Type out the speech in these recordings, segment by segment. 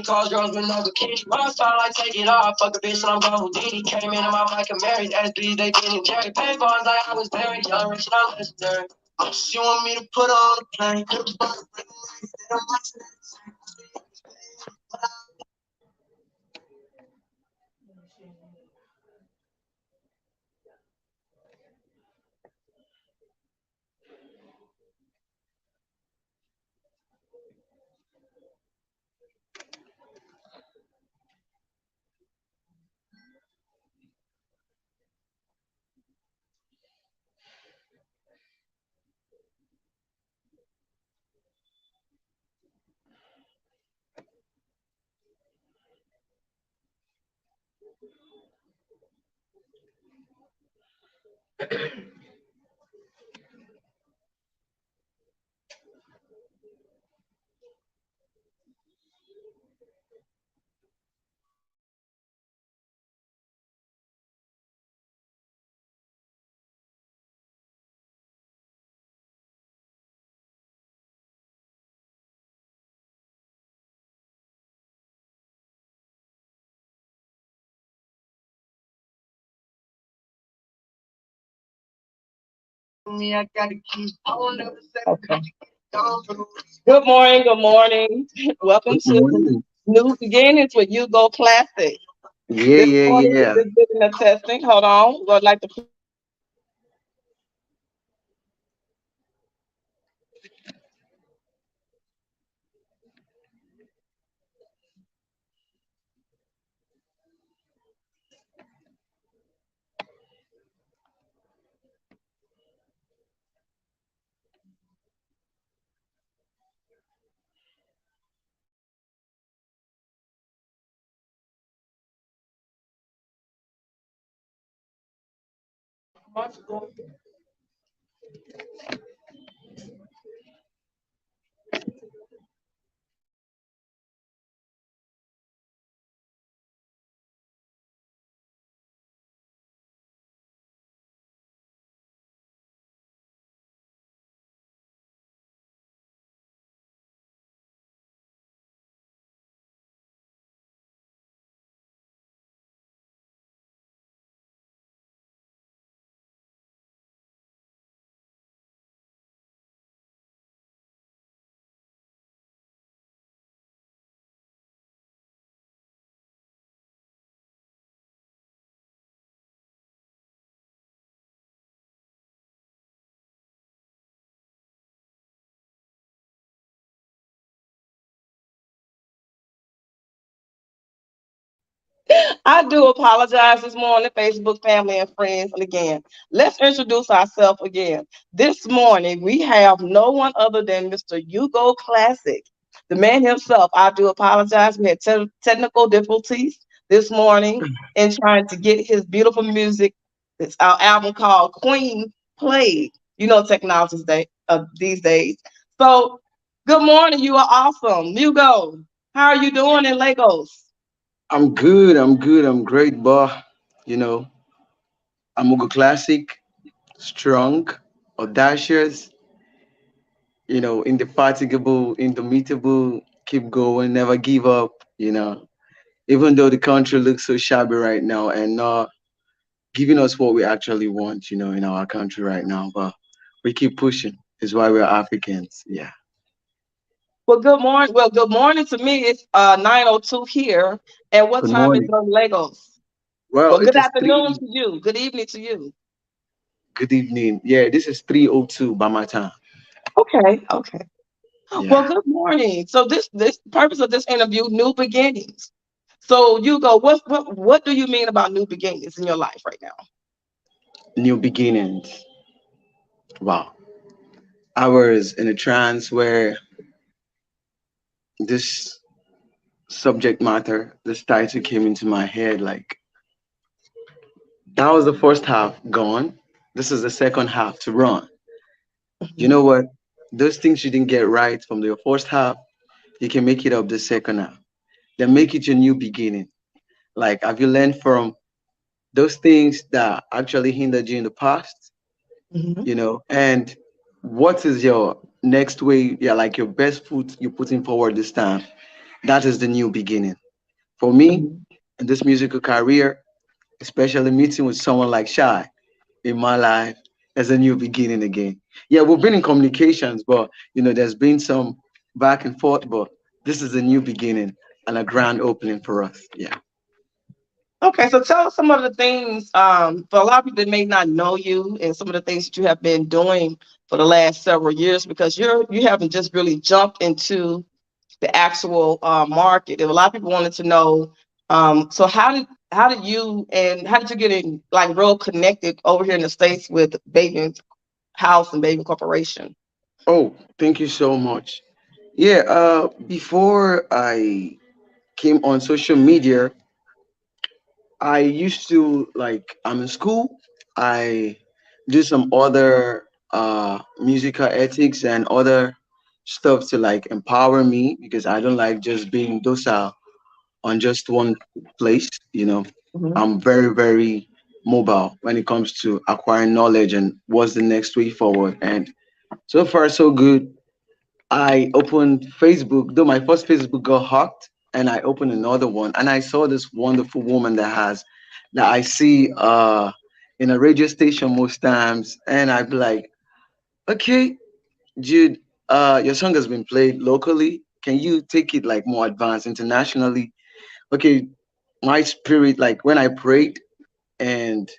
Cause girls with no bikini. Rockstar like take it off. Fuck a bitch and I'm going Houdini. Came in my mic and married SBs, they been in Jerry. Pay bonds like I was very young, rich and unnecessary. She want me to put her on a plane. Okay. Good morning. Good morning. Welcome Good to morning. New Beginnings with Ugo Classic. Yeah, This yeah, morning we're yeah. just getting a testing. Hold on. We'd like to I do apologize this morning, Facebook family and friends. And again, let's introduce ourselves again. This morning, we have no one other than Mr. Ugo Classic, the man himself. I do apologize. We had technical difficulties this morning in trying to get his beautiful music. It's our album called Queen played. You know, technology's day these days. So, good morning. You are awesome, Ugo. How are you doing in Lagos? I'm good. I'm good. I'm great, boy. You know, I'm Ugo Classic, strong, audacious, indefatigable, indomitable, keep going, never give up. Even though the country looks so shabby right now and not giving us what we actually want, in our country right now. But we keep pushing. Is why we're Africans. Yeah. Well, good morning. Well, good morning to me. It's 9:02 here. And what Good time is morning. it in Lagos? Well, Well, it good is afternoon three. to you. Good evening to you. Good evening. Yeah, this is 3:02 by my time. Okay, okay. Well, Yeah. good morning. So this purpose of this interview, new beginnings. So you go, what do you mean about new beginnings in your life right now? New beginnings. Wow. I was in a trance where this subject matter, this title came into my head. Like, that was the first half gone. This is the second half to run. You Mhm. know what? Those things you didn't get right from the first half, you can make it up the second half. Then make it your new beginning. Like, have you learned from those things that actually hindered you in the past? Hmm. And what is your next way, yeah, like your best foot you're putting forward this time? That is the new beginning. For me, Hmm. in this musical career, especially meeting with someone like Shy in my life, as a new beginning again. Yeah, we've been in communications, but there's been some back and forth, but this is a new beginning and a grand opening for us. Yeah. Okay, so tell us some of the things, for a lot of people that may not know you and some of the things that you have been doing for the last several years, because you haven't just really jumped into the actual market. And a lot of people wanted to know, so how did you get in like real connected over here in the States with Baby House and Baby Corporation? Oh, thank you so much. Yeah, before I came on social media, I used to, like, I'm in school. I do some other musical ethics and other stuff to like empower me because I don't like just being docile on just one place. Mhm. I'm very, very mobile when it comes to acquiring knowledge and what's the next way forward. And so far, so good. I opened Facebook, though my first Facebook got hacked, and I opened another one, and I saw this wonderful woman that I see in a radio station most times, and I'd be like, okay, Jude, your song has been played locally. Can you take it like more advanced internationally? Okay, my spirit, like when I prayed and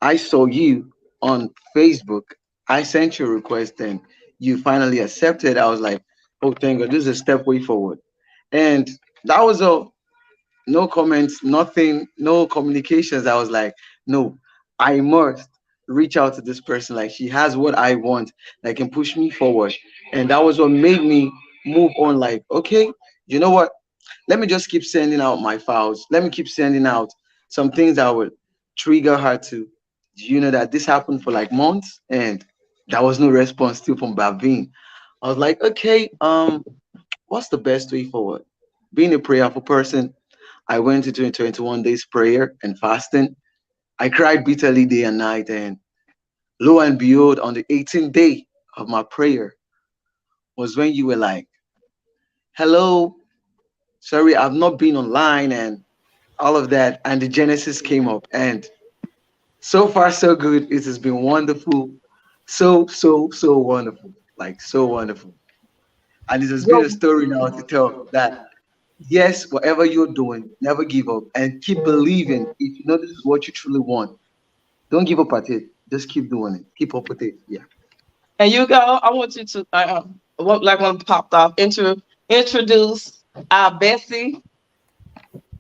I saw you on Facebook. I sent you a request and you finally accepted. I was like, oh, thank God, this is a step way forward. And that was all. No comments, nothing, no communications. I was like, no, I must reach out to this person. Like, she has what I want that can push me forward. And that was what made me move on. Like, okay, you know what? Let me just keep sending out my files. Let me keep sending out some things that would trigger her to, that this happened for like months and there was no response still from Bavine. I was like, okay, what's the best way forward? Being a prayerful person, I went into a 21 days prayer and fasting. I cried bitterly day and night, and lo and behold, on the 18th day of my prayer was when you were like, hello, sorry, I've not been online, and all of that, and the Genesis came up. And so far, so good. It has been wonderful. So, so, so wonderful. Like, so wonderful. And it has been a Well, story now to tell that, yes, whatever you're doing, never give up and keep believing. If you know this is what you truly want, don't give up at it. Just keep doing it. Keep up with it. Yeah. and you go. I want you to, like one popped off, introduce our Bessie,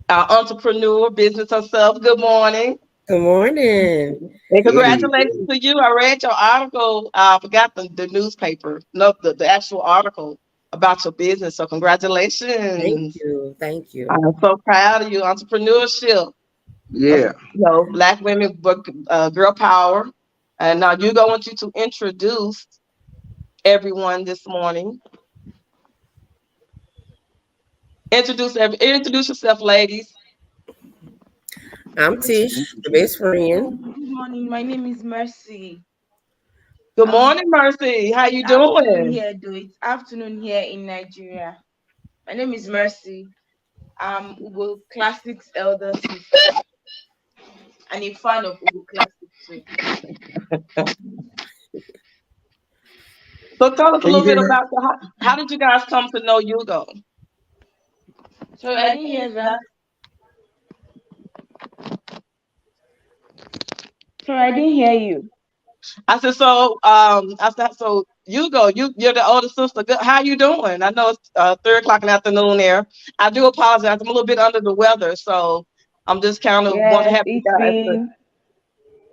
our entrepreneur, business herself. Good morning. Good morning. And Hey, congratulations to you. I read your article. I forgot the newspaper, no, the actual article about your business. So Thank congratulations. you. Thank you. I'm so proud of you. Entrepreneurship, yeah. Black women, girl power. And now Hugo, I want you to introduce everyone this morning. Introduce yourself, ladies. I'm Tish, the best friend. Good morning. My name is Mercy. Good Um, morning, Mercy. How it's you afternoon doing? here, though. It's afternoon here in Nigeria. My name is Mercy. I'm Ugo Classic's elder sister and a fan of Ugo Classic too. So tell us a Can you little hear bit her? about how did you guys come to know Hugo? Sorry, I didn't hear that. Sorry, I didn't hear you. I said, so Hugo, you're the older sister. Good. How you doing? I know it's 3 o'clock in the afternoon there. I do apologize. I'm a little bit under the weather, so I'm just kind of want to Yes, have you guys to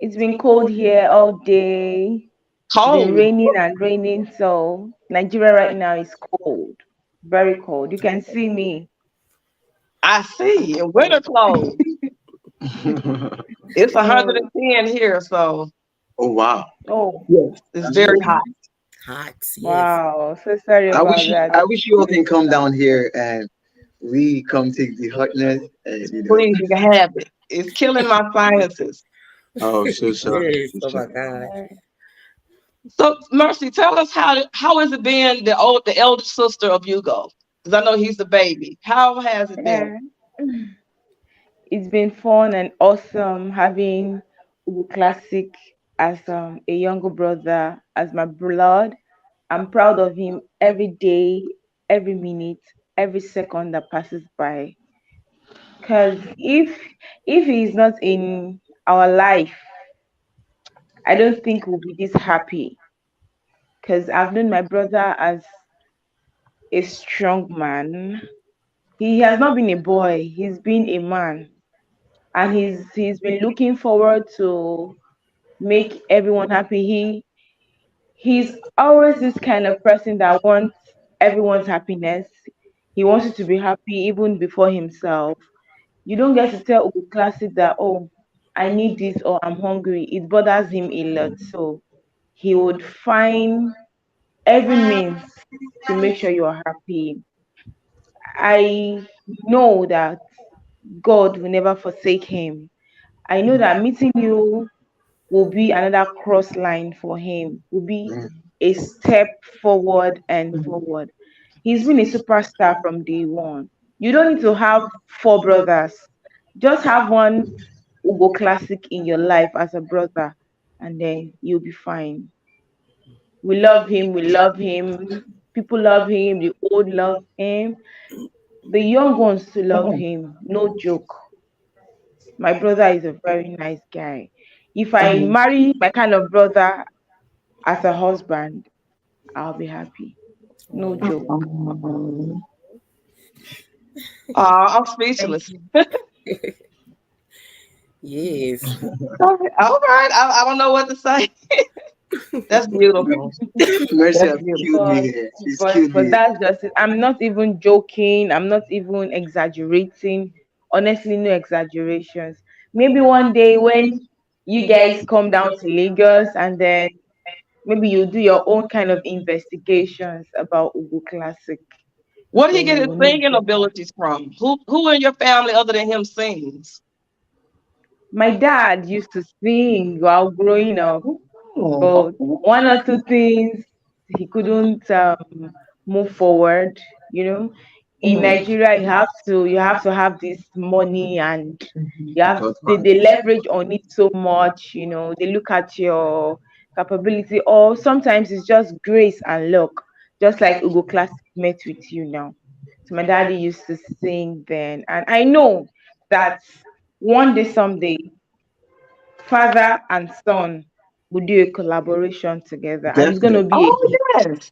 it's been cold here all day. It's been cold. raining and raining, so Nigeria right now is cold. Very cold. You can see me. I see. In winter clothes. It's So 110 here, so Oh, wow. oh yes, it's That's very so hot. good. Hot, yes. wow, so sorry I about wish that. I wish you all can come down here and we come take the hotness and Please, you can have it. It's killing my sinuses. oh, so sorry. Yes. So Oh sorry. my God. So Mercy, tell us how is it being the elder sister of Hugo? Because I know he's the baby. How has it been? Yeah. It's been fun and awesome having Ugo Classic as a younger brother, as my blood. I'm proud of him every day, every minute, every second that passes by. Because if he's not in our life, I don't think we'll be this happy. Because I've known my brother as a strong man. He has not been a boy, he's been a man. And he's been looking forward to make everyone happy. He's always this kind of person that wants everyone's happiness. He wants you to be happy even before himself. You don't get to tell Ugo Classic that, oh, I need this or I'm hungry. It bothers him a lot. So he would find every means to make sure you're happy. I know that God will never forsake him. I know that meeting you will be another cross line for him, will be a step forward and forward. He's been a superstar from day one. You don't need to have four brothers. Just have one Ugo Classic in your life as a brother, and then you'll be fine. We love him. We love him. People love him. The old love him. The young ones to love him. No joke. My brother is a very nice guy. If I marry my kind of brother as a husband, I'll be happy. No joke. I'm Thank speechless. you. Yes. All right. I don't know what to say. That's beautiful. Mercy That's have beautiful. killed me But here. She's but killed but me. that's just it. I'm not even joking. I'm not even exaggerating. Honestly, no exaggerations. Maybe one day when you guys come down to Lagos and then maybe you do your own kind of investigations about Ugo Classic, Where did he then get you his will know singing more. abilities from? Who in your family other than him sings? My dad used to sing while growing up, Oh, but okay. one or two things he couldn't move forward. You know, in Mhm. Nigeria, you have to have this money, and Because they leverage on it so much. You know, they look at your capability, or sometimes it's just grace and luck, just like Ugo Classic met with you now. So my daddy used to sing then, and I know that one day someday father and son will do a collaboration together, and it's gonna definitely. be a Oh hit. yes.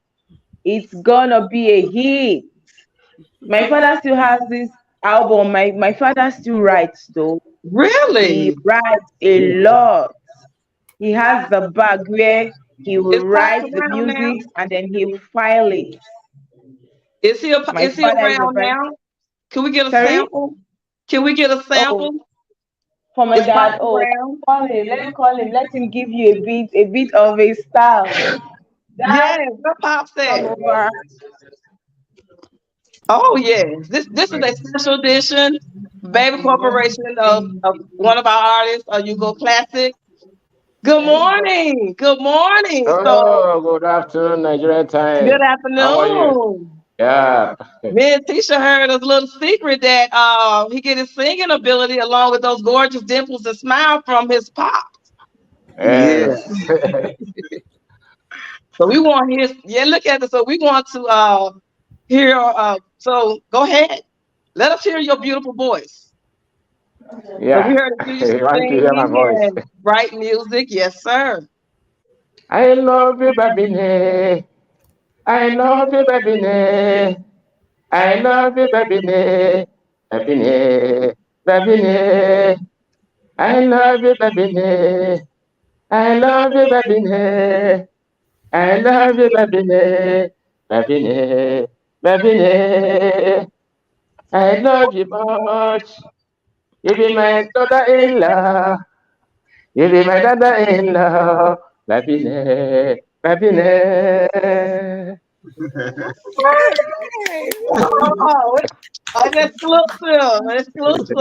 It's gonna be a hit. My father still has this album. My father still writes though. He Really? writes a lot. He has the bag where he will Is Pops write the around now? music and then he'll file it. My Is he father is a around very now? Can we get a sorry. sample? Can we get a Oh, sample? for my Is dad. Pops Oh, around? call him. Let me call him. Let him give you a bit of a style. Dad, Yes, where Pops come at? over. Oh yes. This is a special edition, Baby Corporation of one of our artists, Ugo Classic. Good morning. Good morning. So Oh, good afternoon, Nigerian good time. How are you? afternoon. Yeah. Me and Tisha heard a little secret that he get his singing ability along with those gorgeous dimples and smile from his pop. Yeah. Yes. So we want his look at it. So we want to hear so go ahead. Let us hear your beautiful voice. So we Yeah. heard that you used to You want to hear my sing voice? and write music. Yes, sir. I love you, baby. I love you, baby. I love you, baby. Baby. Baby. I love you, baby. I love you, baby. I love you, baby. Baby. Baby. I love you much. You be my daughter-in-law. You be my daughter-in-law. Babine, Babine. Oh, an exclusive, exclusive.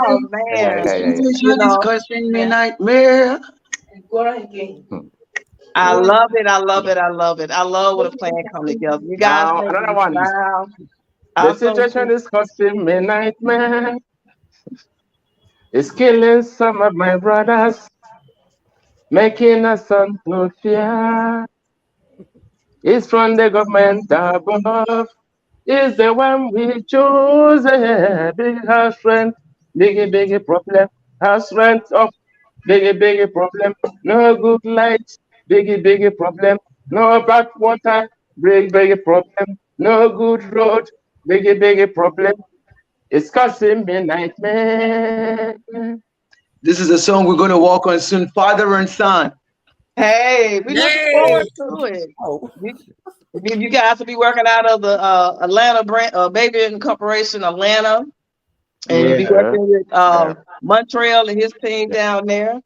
Oh Yeah, man, yeah, yeah, This yeah. you vision is know. causing me nightmare. Hmm. I love it. I love it. I love it. I love when a plan come together. You guys Now make another me one. smile. The Also, situation is costing me nightmare. It's killing some of my brothers, making us son to fear. It's from the government above. Is the one we choose. Big house rent, big problem. House rent up, big problem. No good lights, big problem. No bad water, big problem. No good road, big problem. It's causing me nightmare. This is a song we're gonna walk on soon, father and son. hey, we're looking Yay! forward to it. Oh, You, you guys will be working out of the Atlanta brand, Baby Corporation Atlanta, and you'll be Yeah. Yeah, working with yeah, Montreal and his team yeah. down there.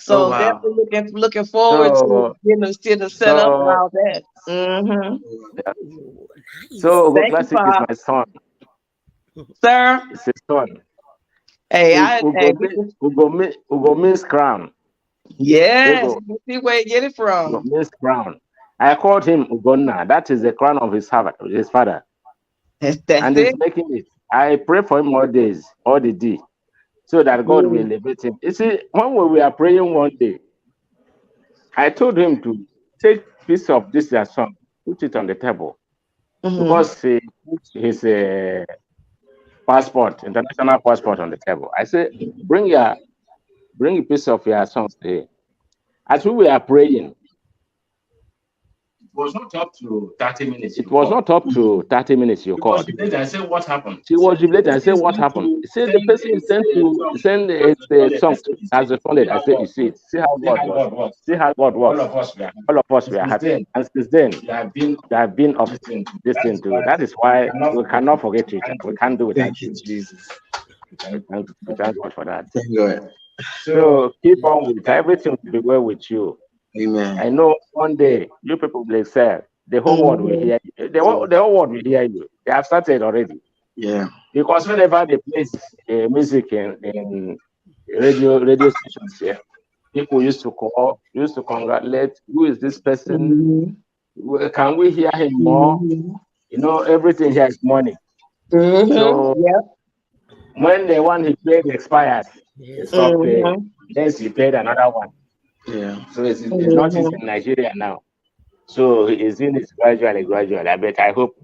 Oh So wow. definitely looking forward to So, getting the set up and so, all that. Mm-hmm. yeah. ooh, So nice. Ugo Thank you, Classic is Pop. my son. Sir. It's his son. Hey, Ugo, Ugo means crown. yes, Ego, you can see where you get it Ugo from. means crown. I called him Ugonna. That is the crown of his father. His father. That's And it. he's making it. I pray for him all days, all the day, so that God will Mm-hmm. elevate him. You see, when we were praying one day, I told him to take piece of this their song, put it on the table, because he put his passport, international passport, on the table. I said, bring a piece of your songs here. As we were praying, it was not up to 30 minutes. It was not up to 30 minutes. You called. I said, what happened? She was jubilated. I said, what happened? He said, the person you sent to send the song has responded. I said, you see it. See how God works. See how God works. All of us were happy. And since then, they have been of this thing too. That is why we cannot forget each other. We can't do without Thank you, you. Jesus. And we thank God for that. Thank God. So keep on with everything will be well with you. Amen. I know one day you people will excel. The whole world will Mm-hmm. hear you. The whole world will hear you. They have started already. Yeah. Because whenever they play music in radio stations here, people used to congratulate. Who is this person? Mm-hmm. Can we hear him more? Mm-hmm. You know, everything here is money. Mm-hmm. So Yep. when the one he played expired, he Yes. stopped playing. Mm-hmm. Then he played another one. Yeah. So it's not easy Mm-hmm. in Nigeria now. So it's in it gradually. But I hope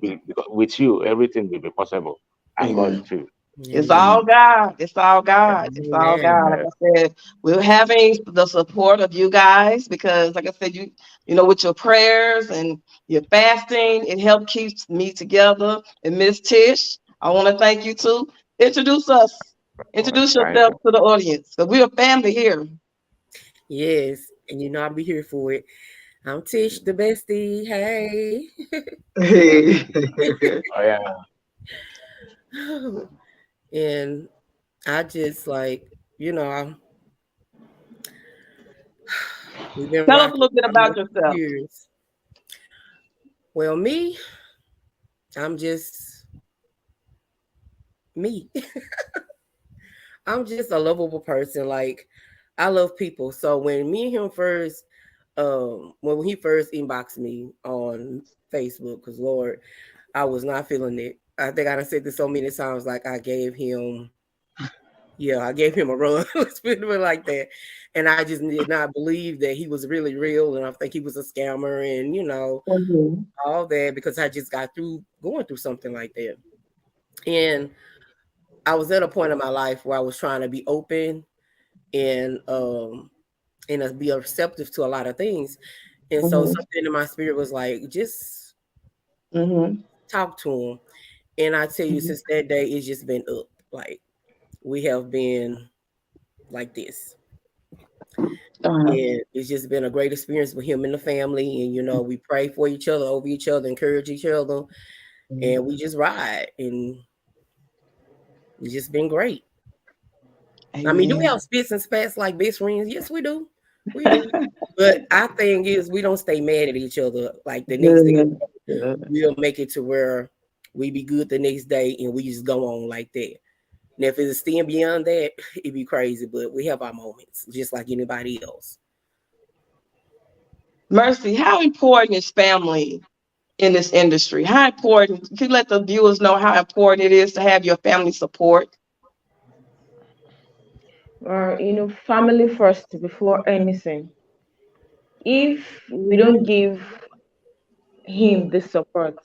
with you, everything will be possible. And God Amen. too. It's Amen. all Amen. God. It's all Yeah. God. It's all Amen. God. Like Yeah. I said, we're having the support of you guys because, like I said, you know, with your prayers and your fasting, it helped keeps me together. And Miss Tish, I want to thank you too. Introduce us. Introduce Thank yourself you. to the audience because we're a family here. Yes. And you know I'll be here for it. I'm Tish, the bestie. Hey. Hey. Oh yeah. And I just like, you know, we've been Tell us a rocking little bit about almost yourself. years. Well, me, I'm just me. I'm just a lovable person. Like I love people. So when me and him first, when he first inboxed me on Facebook, because Lord, I was not feeling it. I think I done said this so many times. Like I gave him a run. Let's put it like that. And I just did not believe that he was really real, and I think he was a scammer, and Mm-hmm. all that because I just got through going through something like that. And I was at a point in my life where I was trying to be open and be receptive to a lot of things. And so Mm-hmm. something in my spirit was like, just Mm-hmm. talk to him. And I tell you, since that day, it's just been up. Like we have been like this. Uh-huh. And it's just been a great experience with him and the family. And we pray for each other, over each other, encourage each other, and we just ride. And it's just been great. I mean, do we Amen. have spits and spats like best friends? Yes, we do. We do. But our thing is we don't stay mad at each other like the next day. Good. Good. We'll make it to where we be good the next day and we just go on like that. And if it's staying beyond that, it'd be crazy. But we have our moments, just like anybody else. Mercy, how important is family in this industry? How important? Can you let the viewers know how important it is to have your family support? Family first before anything. If we don't give him the support,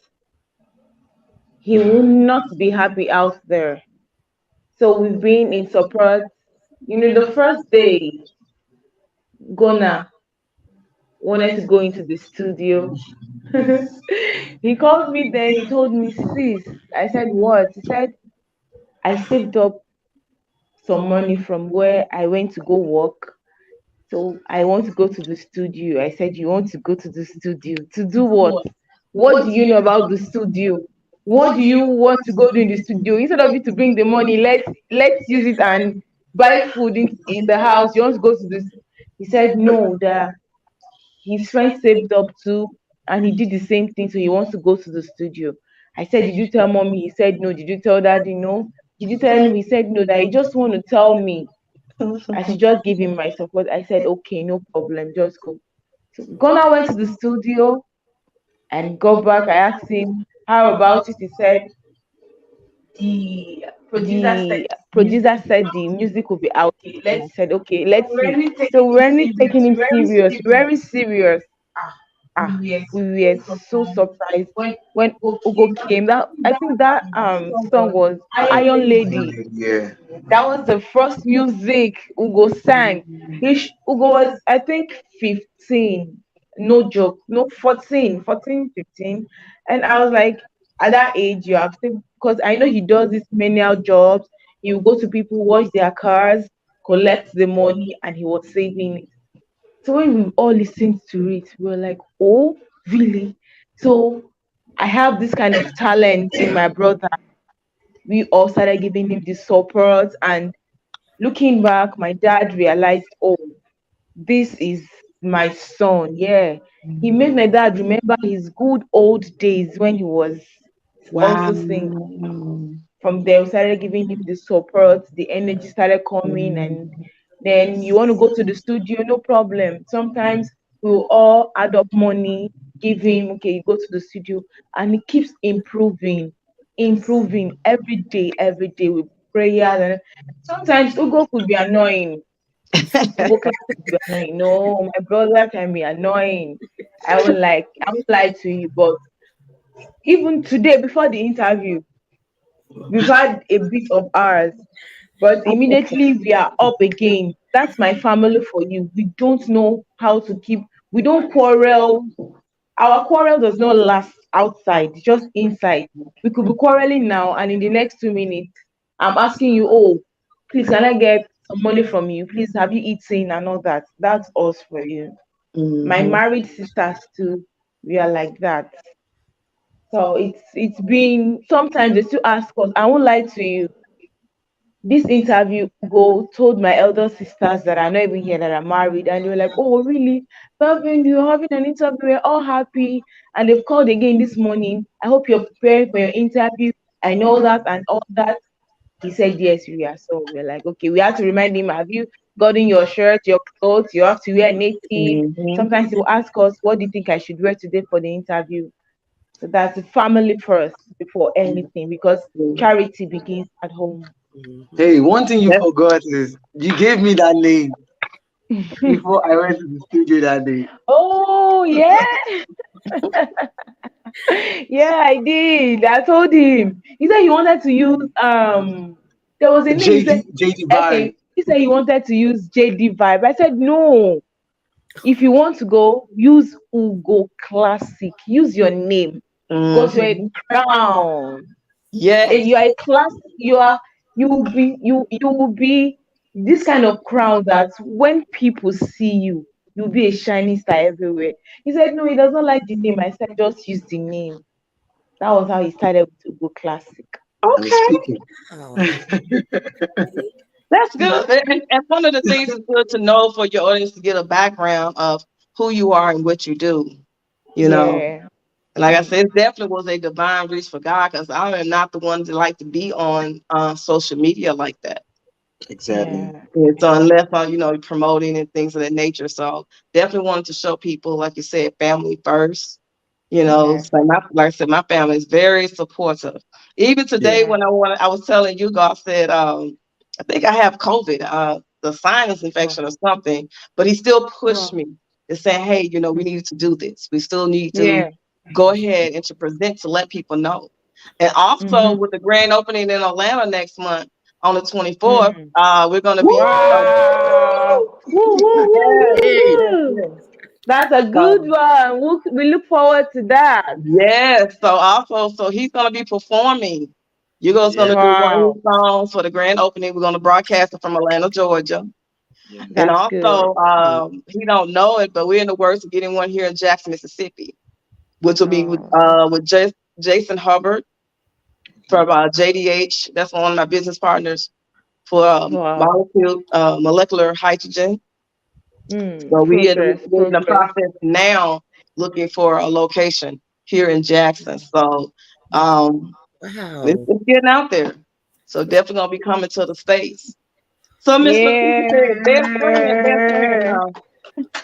he will not be happy out there. So we've been in support. The first day Gona wanted to go into the studio. He called me then. He told me, sis. I said, what? He said, I saved up some money from where I went to go work. So I want to go to the studio. I said, you want to go to the studio? To do what? What do you know about the studio? What do you want to go do in the studio? Instead of you to bring the money, let's use it and buy food in the house. You want to go to this? He said, no, that his friend saved up too, and he did the same thing. So he wants to go to the studio. I said, did you tell mommy? He said, no. Did you tell daddy? No. Did you tell him? He said, no, that he just want to tell me. I should just give him my support. I said, okay, no problem, just go. So Ghana went to the studio and got back. I asked him how about it. He said the producer said the music will be out. I said, okay, let's see. So we're really taking him serious, very serious. We were so surprised when Ugo came. That I think that song was Iron Lady. Yeah. That was the first music Ugo sang. Ugo was, I think, 15. No joke. No, 14, 14, 15. And I was like, at that age, you have to, because I know he does these menial jobs. He will go to people, wash their cars, collect the money, and he was saving it. So when we all listened to it, we were like, oh, really? So I have this kind of talent in my brother. We all started giving him the support, and looking back, my dad realized, oh, this is my son. Yeah. He made my dad remember his good old days when he was Wow. also single. From there, we started giving him the support, the energy started coming, and then you want to go to the studio, no problem. Sometimes we'll all add up money, give him, okay, you go to the studio, and he keeps improving, improving every day with prayers. And sometimes Ugo could be annoying. Ugo Klassic could be annoying. No, my brother can be annoying. I won't lie to you, but even today, before the interview, we've had a bit of ours, but immediately we are up again. That's my family for you. We don't know how to keep, we don't quarrel. Our quarrel does not last outside, just inside. We could be quarreling now, and in the next 2 minutes, I'm asking you, oh, please, can I get some money from you? Please, have you eaten and all that? That's us for you. My Mhm. married sisters too, we are like that. So it's been, sometimes they still ask us, I won't lie to you, this interview go told my elder sisters that are not even here that are married, and they were like, oh really, Melvin, you're having an interview, we're all happy. And they've called again this morning, I hope you're preparing for your interview, I know that and all that. He said yes, we are. So we're like, okay, we have to remind him, have you gotten your shirt, your clothes, you have to wear native. Mhm. Sometimes he will ask us, what do you think I should wear today for the interview? So that's the family first before anything, because charity begins at home. Mhm. Hey, one thing you That's forgot is you gave me that name before I went to the studio that day. Oh yeah, yeah, I did. I told him. He said he wanted to use there was a name. He said JD okay. Vibe. He said he wanted to use JD Vibe. I said no. If you want to go, use Ugo Classic. Use your name because you're a mhm. crown. Yes. You are a class. You will be this kind of crown that when people see you, you'll be a shining star everywhere. He said no, he does not like the name. I said just use the name. That was how he started with Ugo Classic. I'm Okay. speaking. Oh, That's good. And one of the things is good to know for your audience to get a background of who you are and what you do. You know, Yeah. like I said, it definitely was a divine reach for God because I am not the one that like to be on social media like that. Exactly. Yeah. And so unless I'm, promoting and things of that nature. So definitely wanted to show people, like you said, family first. Yeah. So like I said, my family is very supportive. Even today Yeah. when I was telling you, God said, I think I have COVID, the sinus Wow. infection or something, but he still pushed Wow. me and said, hey, we Mm. need to do this. We still need to Yeah. go ahead and to present to let people know. And also Mm-hmm. with the grand opening in Atlanta next month on the 24th, Mm. we're going to be, Wow. Woo, woo, woo, yes, woo, Hey, yes, woo. yes. That's a good So, one. We look forward to that. yes. So also, so he's going to be performing. Hugo's going Yeah. to do one of Wow. his songs for the grand opening. We're going to broadcast it from Atlanta, Georgia. Yeah. And That's good. also, he don't know it, but we're in the works of getting one here in Jackson, Mississippi, which will be Oh, with Jason Hubbard from JDH. That's one of my business partners for wow. molecular hydrogen. So Progress, we're in the progress. process now looking for a location here in Jackson. So um, wow. it's getting out there. So definitely gonna be coming to the States. So Miss Leticia said, best friend Yeah. now.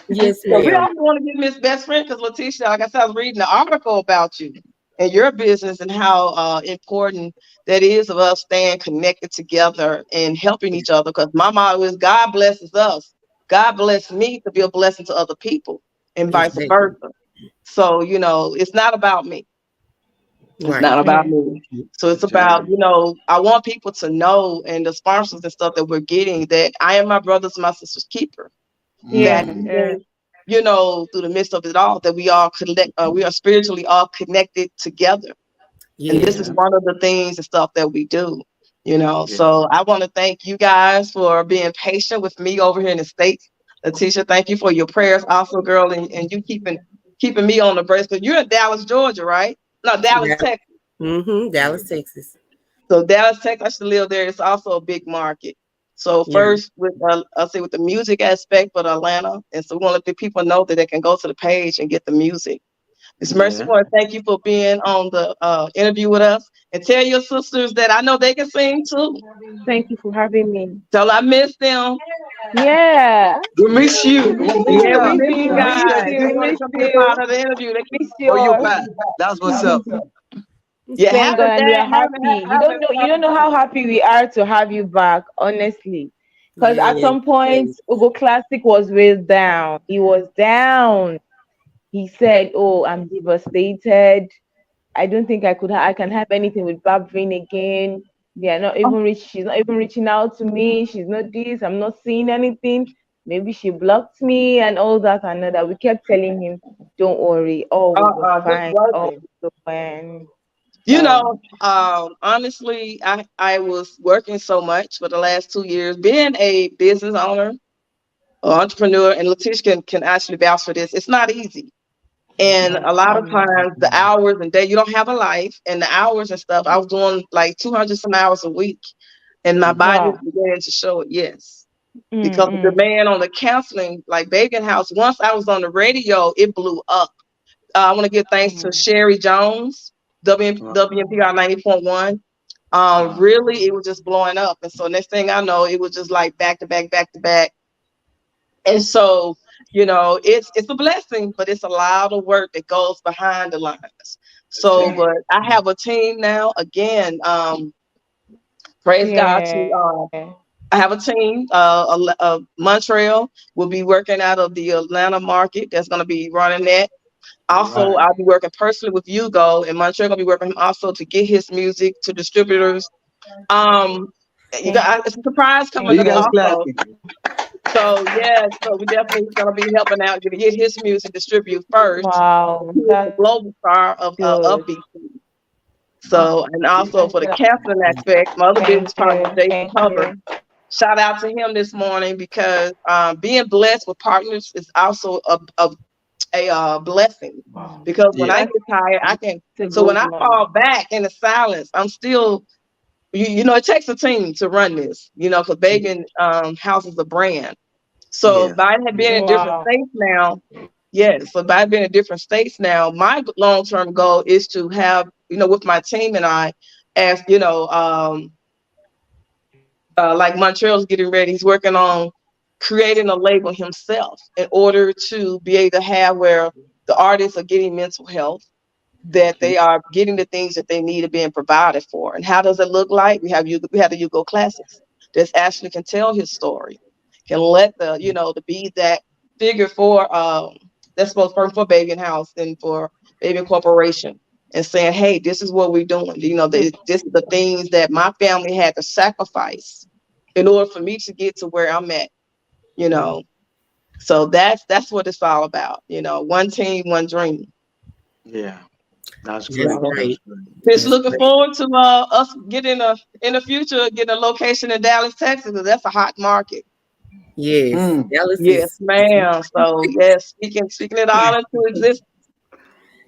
Yes, So we ma'am. also want to give Miss Best Friend because Leticia, like I said, I was reading the article about you and your business and how important that is of us staying connected together and helping each other. Because my motto is God blesses us. God bless me to be a blessing to other people and vice Exactly. versa. So, it's not about me. It's Right. not about Yeah. me. So it's about, Exactly. I want people to know and the sponsors and stuff that we're getting that I am my brother's and my sister's keeper, that Yeah. Mm. Yeah. even through the midst of it all, that we are spiritually all connected together, and this is Yeah. Yeah. one of the things and stuff that we do. Yeah. So I want to thank you guys for being patient with me over here in the States. Letitia, thank you for your prayers, also, girl, and you keeping me on the brace because you're in Dallas, Georgia, right? No, Dallas, Dallas, Texas. Dallas, Texas. So Dallas, Texas, I used to live there. It's also a big market. So Yeah. first, with I'll say with the music aspect, but Atlanta, and so we want to let the people know that they can go to the page and get the music. Miss Yeah. Merciful, thank you for being on the interview with us, and tell your sisters that I know they can sing too. Thank you for having me. Tell I miss them. Yeah. We miss you. We miss you. Yeah, We we miss miss you. you We We miss guys. said you. They this We want to miss come be a you. part of the interview. Miss for you, you. Pat. That's what's up. Yeah, Thank God, and we are happy. You don't haven't know. You don't know how happy we are to have you back. Honestly, because at Yes. some point, Yes. Ugo Classic was way down. He was down. He said, "Oh, I'm devastated. I don't think I can have anything with Bob Vane again. They are not even reach. She's not even reaching out to me. She's not this. I'm not seeing anything. Maybe she blocked me and all that and all that." We kept telling him, "Don't worry, all will be just fine. All working. will be fine." So Honestly, I was working so much for the last 2 years, being a business owner, entrepreneur, and Letitia can actually vouch for this. It's not easy. And Mm-hmm. a lot of times the hours and day you don't have a life and the hours and stuff. I was doing like 200 some hours a week and my Mm-hmm. body wow. was beginning to show it, yes. Because the Mm-mm. demand on the counseling, like Bacon House, once I was on the radio, it blew up. I want to give thanks to Mm. Sherry Jones, Wow. WNPR 90.1. Wow. Really, it was just blowing up. And so next thing I know, it was just like back to back, back to back. And so, it's a blessing, but it's a lot of work that goes behind the lines. So, Exactly. but I have a team now. Again, praise God to Yeah. I have a team. Montreal will be working out of the Atlanta market. That's going to be running that. Also, Right. I'll be working personally with Hugo, and Montreal gonna be working with him also to get his music to distributors. Um, you Thank, got it's a surprise So coming you up guys thank you. also. classic. So yeah, so we definitely gonna be helping out to get his music distributed first. Wow, He is the that's global star of good. BC. So and also That's for the good. counseling aspect, my other Thank business partner you. Jason Thank Hubbard. you. Shout out to him this morning because being blessed with partners is also a blessing because when Yeah. I That's get tired, I can. a So when good I one. fall back in the silence, I'm still. It takes a team to run this. Because Bacon House is a brand. So Yeah. by it being in different Wow. states now, yes. So by being in different states now, my long term goal is to have with my team and I, as like Montreal's getting ready. He's working on creating a label himself in order to be able to have where the artists are getting mental health, that Okay. they are getting the things that they need and being provided for. And how does it look like? We have the Ugo Classics that actually can tell his story, can let the to be that figure for that's supposed for Baby and House and for Baby and Corporation, and saying, hey, this is what we're doing. This is the things that my family had to sacrifice in order for me to get to where I'm at. You know, so that's what it's all about. One team, one dream. Yeah, that's That's great. So That's great. great. just That's looking great. forward to us getting a in the future getting a location in Dallas, Texas, because that's a hot market. Yes, Mm. Dallas Yes, is ma'am. So yes, speaking it all into existence,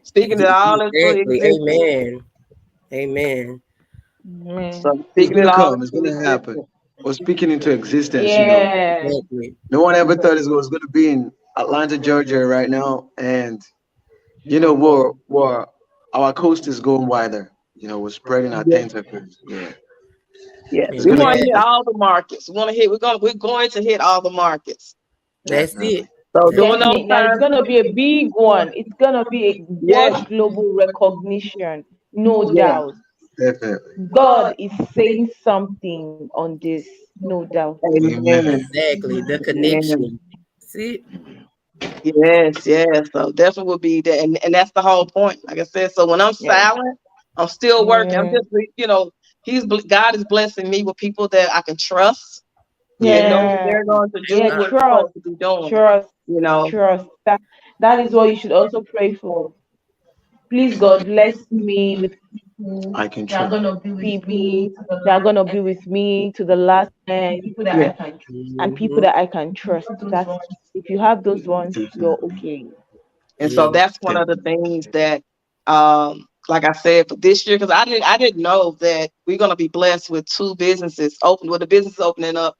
speaking it all into exactly. existence. Amen. Amen. So Man. It's speaking it gonna all come. It's into gonna happen. existence. Or speaking into existence, Yeah. Exactly. no one ever thought it was gonna be in Atlanta, Georgia, right now, and we're our coast is going wider. We're spreading our Yes, tentacles. Yeah, yes. it's We gonna want Amen. to keep. hit all the markets. We're going to hit all the markets. That's Definitely, it. So during That's those Definitely. it. And it's times, gonna be a big one. It's gonna be a yes, world global recognition, no yes, doubt. definitely. God is saying something on this, no doubt. Amen. amen, Exactly. The amen. connection. See? Yes, yes. So definitely will be that, and that's the whole point. Like I said, so when I'm Yeah. silent, I'm still working. I'm Yeah. just, God is blessing me with people that I can trust and Yeah. know that Yeah. they're going to do Yeah. Uh, what they're Trust. supposed to be doing. Trust. You know, Trust. That is what you should also pray for. Please, God, bless me with people I can that are trust. gonna be with me, that are gonna be with me to the last end, yeah. and people mhm. that I can trust. That's if you have those ones, you're Definitely. okay. And so Yes. that's one of the Definitely. things that, like I said, for this year, because I didn't know that we're going to be blessed with two businesses open. Well, the business is opening up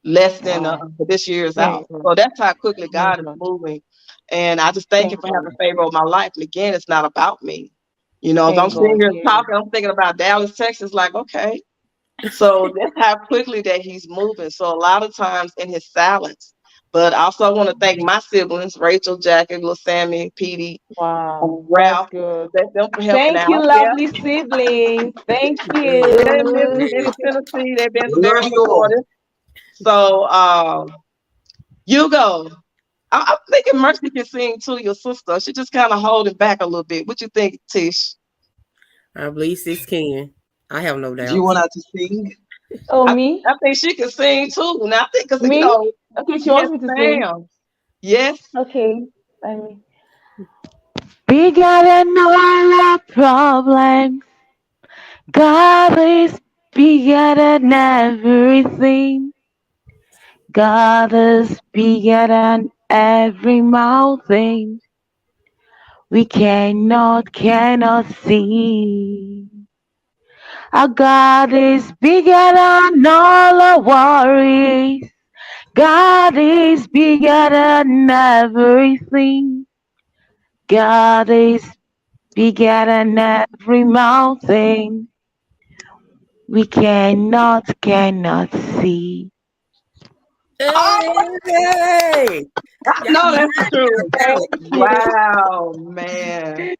less than Wow. this year's Thank out. God. So that's how quickly Thank God is God. moving. And I just thank Thank Him for God. having favor on my life. And again, it's not about me. If I'm Thank sitting God. here Yeah. talking, I'm thinking about Dallas, Texas, like, okay. So that's how quickly that He's moving. So a lot of times in His silence. But also, I want to thank my siblings, Rachel, Jackie, little Sammy, Petey, Wow. That's Ralph, good. thank them for helping Thank you, out. Yeah. lovely siblings. Thank Yeah, you. Miss Tennessee, they've been Love very you all. supportive. So, Hugo, I'm thinking Mercy can sing too, your sister. She just kind of holding back a little bit. What you think, Tish? I believe sis can. I have no Do you want doubts. her to sing? Oh, I, me? I think she can sing too. Now, I think, because, Me? Okay, she yes, wants me to sing. ma'am. Yes. Okay. Let me. Bigger than all our problems. God is bigger than everything. God is bigger than every mountain. We cannot see. Our God is bigger than all our worries. God is bigger than everything. God is bigger than every mountain. We cannot see. Oh, Hey! I Y'all know be that's the hiding truth. y'all talent. Thank you. Wow, man.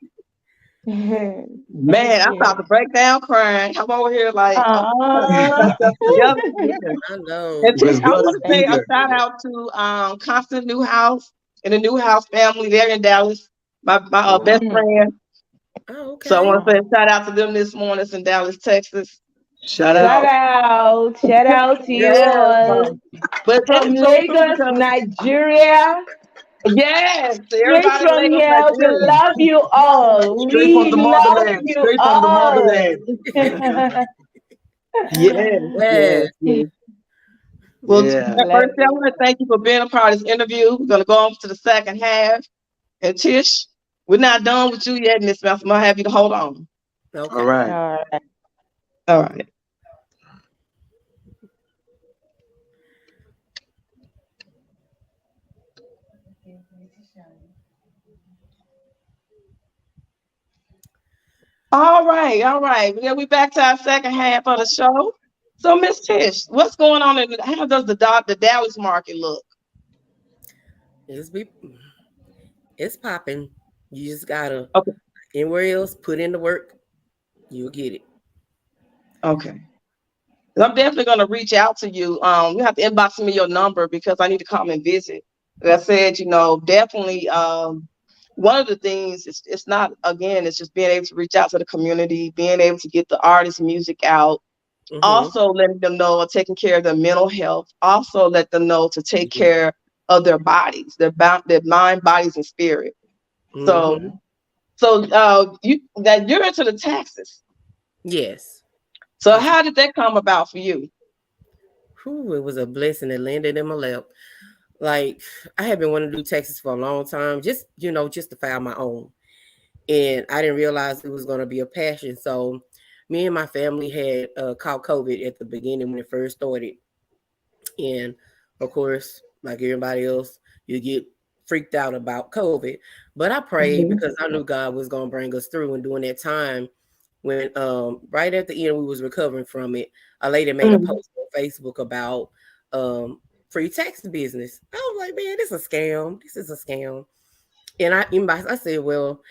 Man, Thank I'm about you. to break down crying. I'm over here like, I'm trying to get Ah. myself together. Yeah. I know. And Because I God want is to say a bigger. shout out to Constant Newhouse and the Newhouse family there in Dallas. My best Wow. Mm. friend. Oh, So I okay. want to say Wow. a shout out to them this morning. It's in Dallas, Texas. Shout Shout out. out. Shout out to you Yes. all. But that From is so true Lagos, because Nigeria. yes, to Straight everybody in from Lagos, here, we Nigeria. love you all. Straight from We the love motherland. you Straight from the all. motherland. Yes, Yes. yes, yes. Well, Yeah. first, Love I you. want to thank you for being a part of this interview. We're going to go on to the second half. And Tish, we're not done with you yet, Miss Mouse. I'm going to have you to hold on. All Okay. right. All right. All right. All right. All right. Yeah, we back to our second half of the show. So, Miss Tish, what's going on how does the Dallas market look? It's be it's popping. You just gotta Okay. anywhere else put in the work, you'll get it. Okay. I'm definitely going to reach out to you. You have to inbox me your number because I need to come and visit. Like I said, definitely. One of the things it's not again, it's just being able to reach out to the community, being able to get the artist music out. Mm-hmm. Also, letting them know of taking care of their mental health. Also, let them know to take Mhm. care of their bodies, their mind, bodies, and spirit. So, Mm-hmm. you're into the taxes. Yes. So, Yes. how did that come about for you? Whew, it was a blessing that landed in my lap. Like I had been wanting to do Texas for a long time, just to file my own. And I didn't realize it was going to be a passion. So me and my family had caught COVID at the beginning when it first started. And of course, like everybody else, you get freaked out about COVID. But I prayed Mhm. because I knew God was going to bring us through. And during that time, when right at the end we was recovering from it, a lady made a Mhm. post on Facebook about free tax business. I was like, man, this is a scam. This is a scam. And I said, well,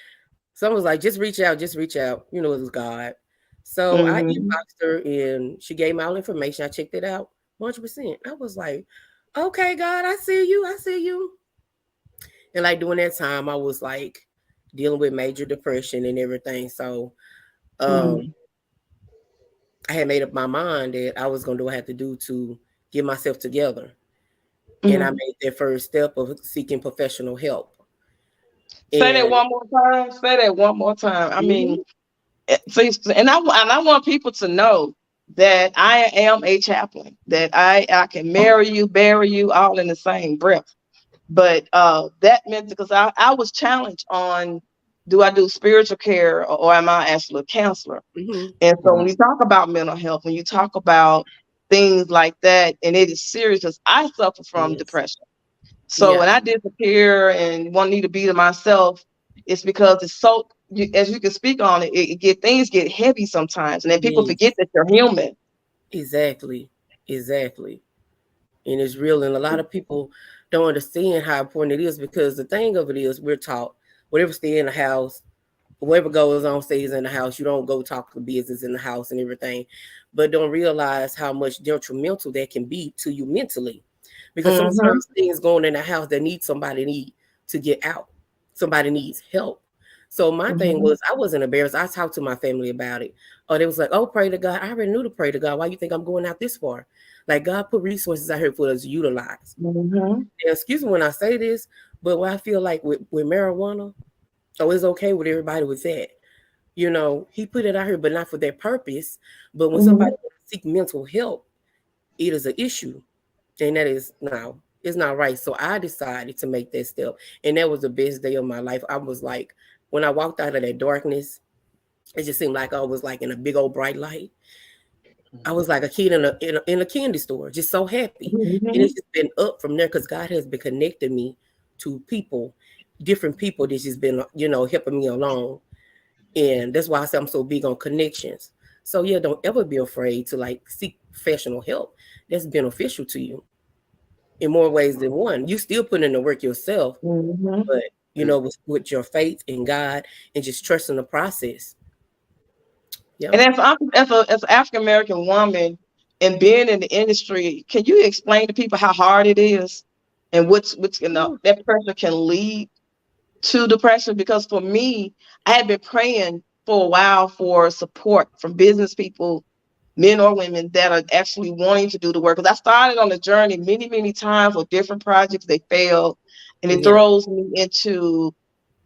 someone was like, just reach out, just reach out. You know, it was God. So I Mhm. inboxed her and she gave me all the information. I checked it out 100%. I was like, okay, God, I see you. I see you. And like during that time, I was like dealing with major depression and everything. So um, Mhm. I had made up my mind that I was going to do what I had to do to get myself together. And I Mhm. made that first step of seeking professional help. Say that And one more time. Say that one more time. I mean, mhm, see, and I want people to know that I am a chaplain. That I can marry you, bury you, all in the same breath. But that meant because I was challenged on do I do spiritual care or am I actually a counselor? mhm, And so when Mhm. you talk about mental health, when you talk about things like that, and it is serious, because I suffer from yes, depression. So yeah, when I disappear and want need to be to myself, it's because it's so as you can speak on it, it get things get heavy sometimes, and then people forget yes, that they're human. exactly, exactly. And it's real. And a lot of people don't understand how important it is because the thing of it is, we're taught whatever stay in the house, whatever goes on stays in the house. You don't go talk to business in the house and everything, but don't realize how much detrimental that can be to you mentally. Because Mm-hmm. sometimes things going in the house that need to get out. Somebody needs help. So my thing Mm-hmm. was I wasn't embarrassed. I talked to my family about it. Or they was like, oh, pray to God. I already knew to pray to God. Why you think I'm going out this far? Like God put resources out here for us to utilize. Mm-hmm. And excuse me when I say this, but what I feel like with marijuana, oh, it's okay with everybody with that. You know, he put it out here, but not for that purpose. But when Mm-hmm. somebody seek mental help, it is an issue. And that is now it's not right. So I decided to make that step. And that was the best day of my life. I was like, when I walked out of that darkness, it just seemed like I was like in a big old bright light. I was like a kid in a candy store, just so happy. And Mm-hmm. it's just been up from there because God has been connecting me to people, different people that's just been, helping me along. And that's why I say I'm so big on connections. So yeah, don't ever be afraid to like seek professional help that's beneficial to you in more ways than one. You still put in the work yourself, Mm-hmm. but with your faith in God and just trusting the process. And Yeah. as an African American woman and being in the industry, can you explain to people how hard it is and which that pressure can lead to depression? Because for me, I had been praying for a while for support from business people, men or women that are actually wanting to do the work. Because I started on the journey many, many times with different projects, they failed, and it Yeah. throws me into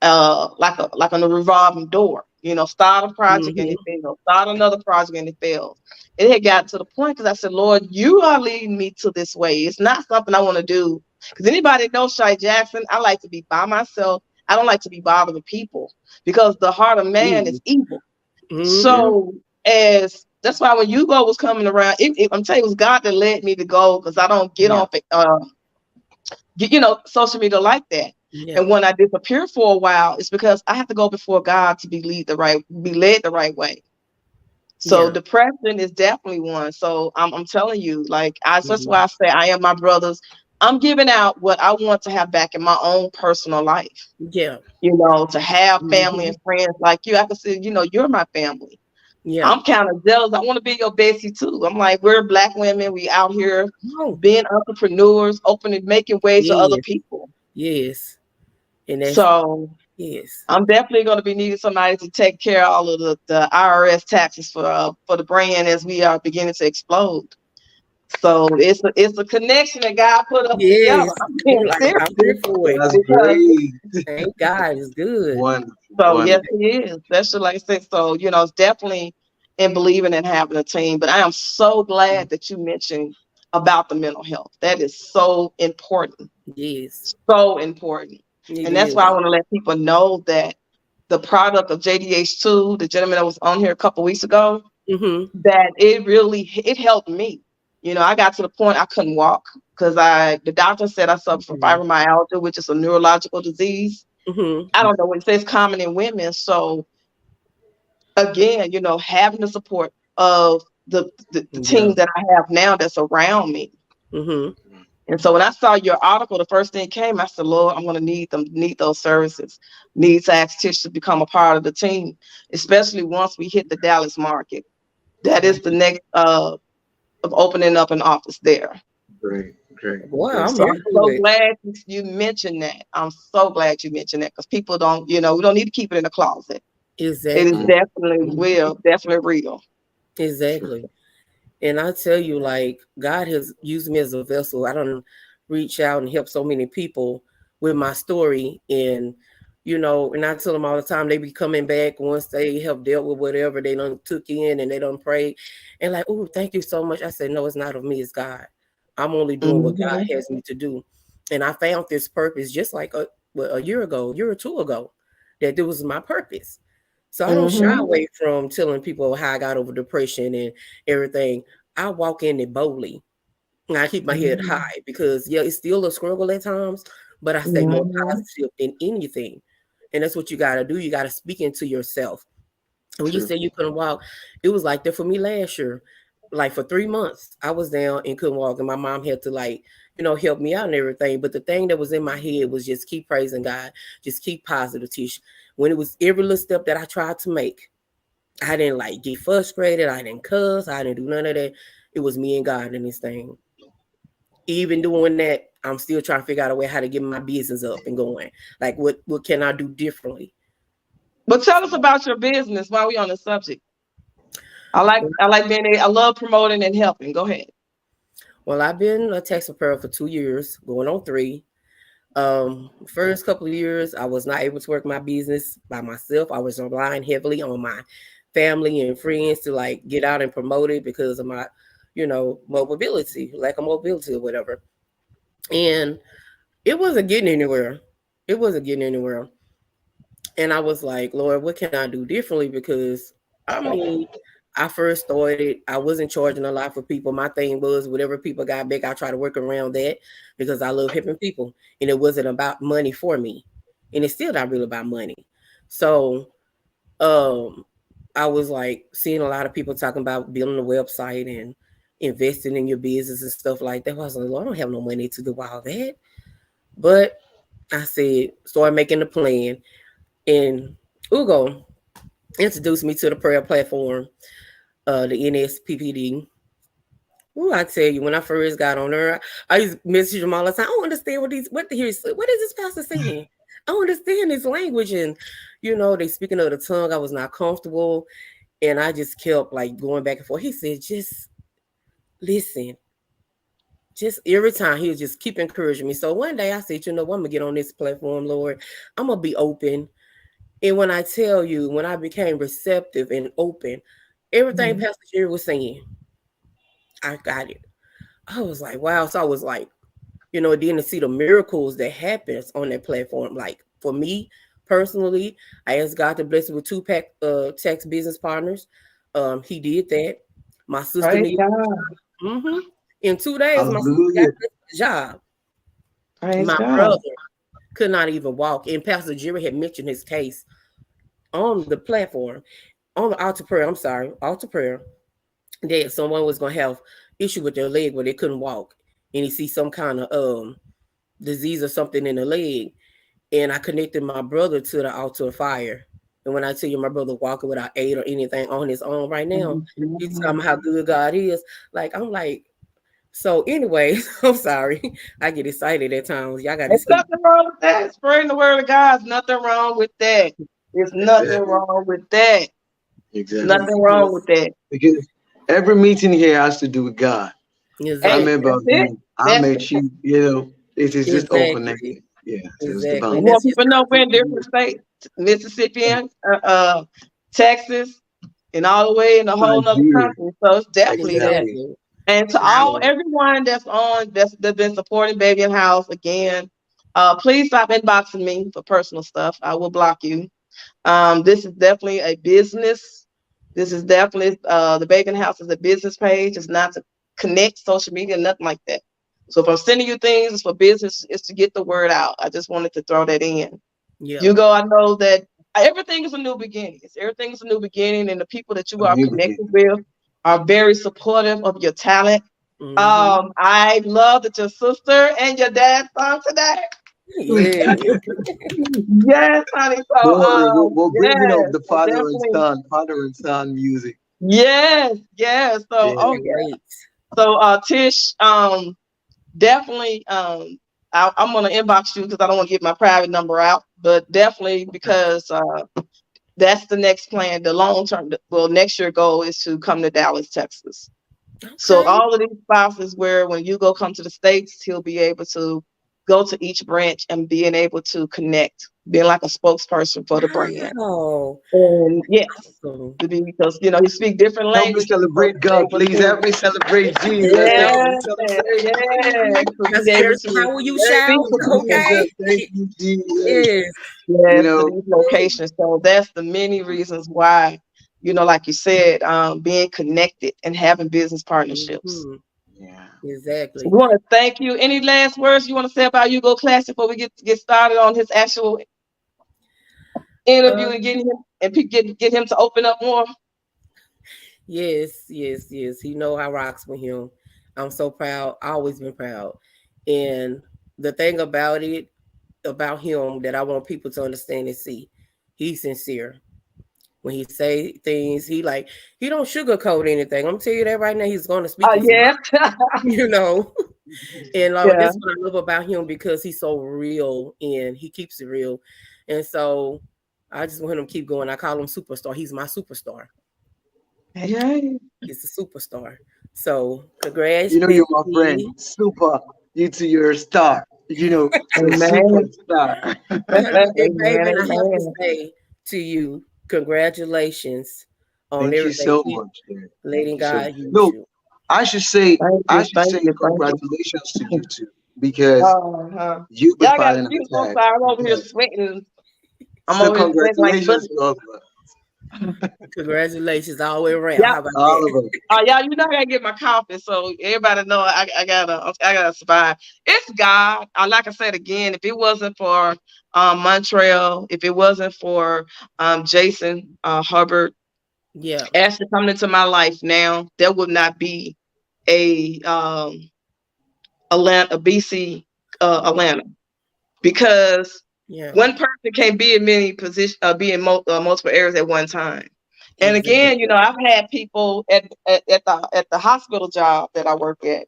like on a revolving door. Start a project and it Hmm. fails. Start another project and it fails. It had got to the point because I said, Lord, you are leading me to this way. It's not something I want to do. Because anybody that knows Shy Jackson, I like to be by myself. I don't like to be bothered with people because the heart of man is Mhm. evil. Hmm. So as that's why when Hugo was coming around, I'm telling you, it was God that led me to go because I don't get Yeah. off social media like that. Yeah. And when I disappear for a while, it's because I have to go before God to be led the right way. So Yeah. depression is definitely one. So I'm telling you, like that's Mhm. why I say I am my brothers. I'm giving out what I want to have back in my own personal life. Yeah. To have family Hmm. and friends like you. I can say, you're my family. Yeah. I'm kind of jealous. I want to be your Bessie too. I'm like, we're Black women. We out here Oh, being entrepreneurs, opening, making ways for other yes. people. Yes. And that's So yes. I'm definitely going to be needing somebody to take care of all of the IRS taxes for the brand as we are beginning to explode. So it's a connection that God put us together. Yes. I'm I'm being like, I'm here serious for it. That's because great. Thank God, it's good. Wonderful, so yes, wonderful. He is. That's just like I said. So it's definitely in believing and having a team. But I am so glad that you mentioned about the mental health. That is so important, Yes. so important, It and that's why I is. want to let people know that the product of JDH2, the gentleman that was on here a couple weeks ago, Mm-hmm. that it helped me. I got to the point I couldn't walk because the doctor said I suffer from Mm-hmm. fibromyalgia, which is a neurological disease. Mm-hmm. I don't know what it says common in women. So again, having the support of the Yeah. team that I have now that's around me. Mm-hmm. And so when I saw your article, the first thing came, I said, Lord, I'm going to need those services, need to ask Tish to become a part of the team, especially once we hit the Dallas market. That is the next of opening up an office there. Great, great, Boy, great. I'm So here I'm for so it. glad you mentioned that. I'm so glad you mentioned that because people don't, we don't need to keep it in the closet. It is Exactly. Mm, definitely real, definitely real. sure. Exactly. And I tell you, like, God has used me as a vessel. I don't reach out and help so many people with my story. And I tell them all the time, they be coming back once they have dealt with whatever they done took in and they done prayed. And like, oh, thank you so much. I said, no, it's not of me, it's God. I'm only doing what God Hmm. has me to do. And I found this purpose just like a year ago, a year or two ago, that it was my purpose. So I don't shy Hmm. away from telling people how I got over depression and everything. I walk in it boldly and I keep my head Hmm. high because yeah, it's still a struggle at times, but I stay more Hmm. positive than anything. And that's what you gotta do. You gotta speak into yourself. When you True. say you couldn't walk, it was like that for me last year. Like for 3 months, I was down and couldn't walk, and my mom had to help me out and everything. But the thing that was in my head was just keep praising God, just keep positive, Tish. When it was every little step that I tried to make, I didn't like get frustrated. I didn't cuss. I didn't do none of that. It was me and God in this thing. Even doing that, I'm still trying to figure out a way how to get my business up and going. Like what can I do differently? But tell us about your business while we on the subject. I like I love promoting and helping. Go ahead. Well, I've been a tax preparer for 2 years, going on three. First couple of years, I was not able to work my business by myself. I was relying heavily on my family and friends to like get out and promote it because of my, mobility, lack of mobility or whatever. And it wasn't getting anywhere. It wasn't getting anywhere. And I was like, Lord, what can I do differently? Because I mean, I first started, I wasn't charging a lot for people. My thing was whatever people got back, I try to work around that because I love helping people. And it wasn't about money for me. And it's still not really about money. So um I was like seeing a lot of people talking about building a website and investing in your business and stuff like that. I was like, Lord, I don't have no money to do all that. But I said, start making the plan. And Ugo introduced me to the prayer platform, the NSPPD. Ooh, I tell you, when I first got on there, I used to message them all the time. I don't understand what is this pastor saying? I don't understand this language. And, they speaking of the tongue, I was not comfortable. And I just kept like going back and forth. He said, just listen. Just every time he would just keep encouraging me. So one day I said, what, I'm gonna get on this platform, Lord. I'm gonna be open. And when I tell you, when I became receptive and open, everything Mhm. Pastor Jerry was saying, I got it. I was like, wow. So I was like, then to see the miracles that happens on that platform. Like for me personally, I asked God to bless me with two tax business partners. He did that. My sister Praise needed God. in 2 days, my sister got Hallelujah. a job. Praise My God. brother could not even walk. And Pastor Jerry had mentioned his case on the platform. on the altar prayer. I'm sorry, altar prayer. That someone was gonna have issue with their leg where they couldn't walk, and he see some kind of disease or something in the leg, and I connected my brother to the altar of fire. And when I tell you my brother walking without aid or anything on his own right now, he's talking about how good God is. Like I'm like, so anyway, I'm sorry. I get excited at times. Y'all got to There's skip. nothing wrong with that. Spreading the word of God. There's nothing wrong with that. There's nothing Exactly. wrong with that. Exactly. Nothing wrong with Yes, that. Because every meeting here has to do with God. I Hey, exactly. remember that's it. I That's met you, you know, it is just all Exactly. connected. Yeah, so it's Exactly. I And divine. want that's his people to know we're in different time. states. Mississippi and Texas, and all the way in a whole nother Nigeria. country. So it's definitely there. Exactly. Exactly. And to all Power. everyone that's been supporting Baby in House again, please stop inboxing me for personal stuff. I will block you. This is definitely a business. This is definitely the Bacon House is a business page. It's not to connect social media, nothing like that. So if I'm sending you things, it's for business. It's to get the word out. I just wanted to throw that in. Yeah. Hugo, I know that everything is a new beginning. Everything is a new beginning, and the people that you A are new connected beginning. with are very supportive of your talent. Hmm. I love that your sister and your dad sung today. Yeah. Yes, honey. So, Don't worry, we're bringing up yes, the so definitely, father and son music. yes, yes. So, Yeah. oh yeah. Great. So, Tish, definitely, I'm gonna inbox you because I don't want to give my private number out, but definitely because that's the next plan. The long term, well, next year goal is to come to Dallas, Texas. So Okay. all of these spouses where when you go come to the States, he'll be able to go to each branch and being able to connect, being like a spokesperson for the brand. Wow. And yes, Awesome. because you speak different Help me languages, so celebrate he's God, able please. Help to. me celebrate Jesus. Help me Yes, celebrate yes. So he's Pastor able Harrison, to how will you Thank speak shout? you, to people. Okay. Jesus. Thank you, Jesus. Yes. You Yes, to know, these locations. So that's the many reasons why, like you said, being connected and having business partnerships. Hmm. yeah. So Exactly. we want to thank you. Any last words you want to say about Ugo Classic before we get started on his actual interview and Um, get him to open up more? yes, yes, yes. He know I rocks with him. I'm so proud. I always been proud. And the thing about him that I want people to understand and see, he's sincere. When he say things, he don't sugarcoat anything. I'm tell you that right now. He's going to speak his mind, Yes. you know. And Yeah. that's what I love about him because he's so real and he keeps it real. And so I just want him to keep going. I call him superstar. He's my superstar. Yeah. He's a superstar. So congrats, You know, Big you're my friend. E. Super. You two, you're a star. A Amen. superstar. And baby, Amen. and I have to Amen. say to you, congratulations on Thank you everything. so Keep much, Derek. Thank letting you so God much. use No, you. Thank I you. should Thank say you. Thank you. congratulations to you too, because Uh-huh. you've been Y'all got fighting excuse. our I'm tags. sorry. I'm over here Okay. sweating. I'm So over here sweating like congratulations bullets. to all of us. Congratulations all the way around. Yeah. How about All that? of us. Y'all, you know I gotta get my coffee, so everybody know I gotta survive. It's God. Like I said again, if it wasn't for Montreal, if it wasn't for Jason Hubbard Yeah. actually coming into my life now, there would not be a Atlanta, BC, Atlanta, because Yeah. one person can't be in many positions, be in multiple areas at one time. And again, Exactly. I've had people at the hospital job that I work at.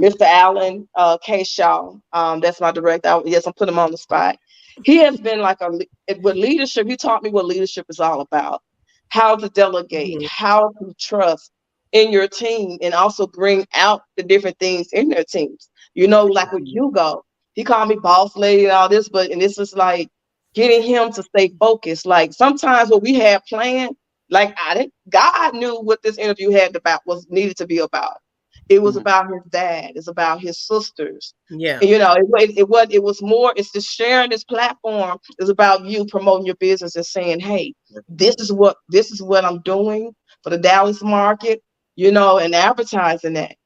Mr. Allen K. Shaw, that's my director. Yes, I'm putting him on the spot. He has been like with leadership. He taught me what leadership is all about: how to delegate, Mhm. how to trust in your team, and also bring out the different things in their teams. Like with Hugo, he called me boss lady and all this, and this is like getting him to stay focused. Like sometimes what we had planned, like I didn't, God knew what this interview had about was needed to be about. It was Mhm. about his dad. It's about his sisters. Yeah. And, it was more. It's just sharing this platform. It's about you promoting your business and saying, "Hey, this is what I'm doing for the Dallas market." And advertising that.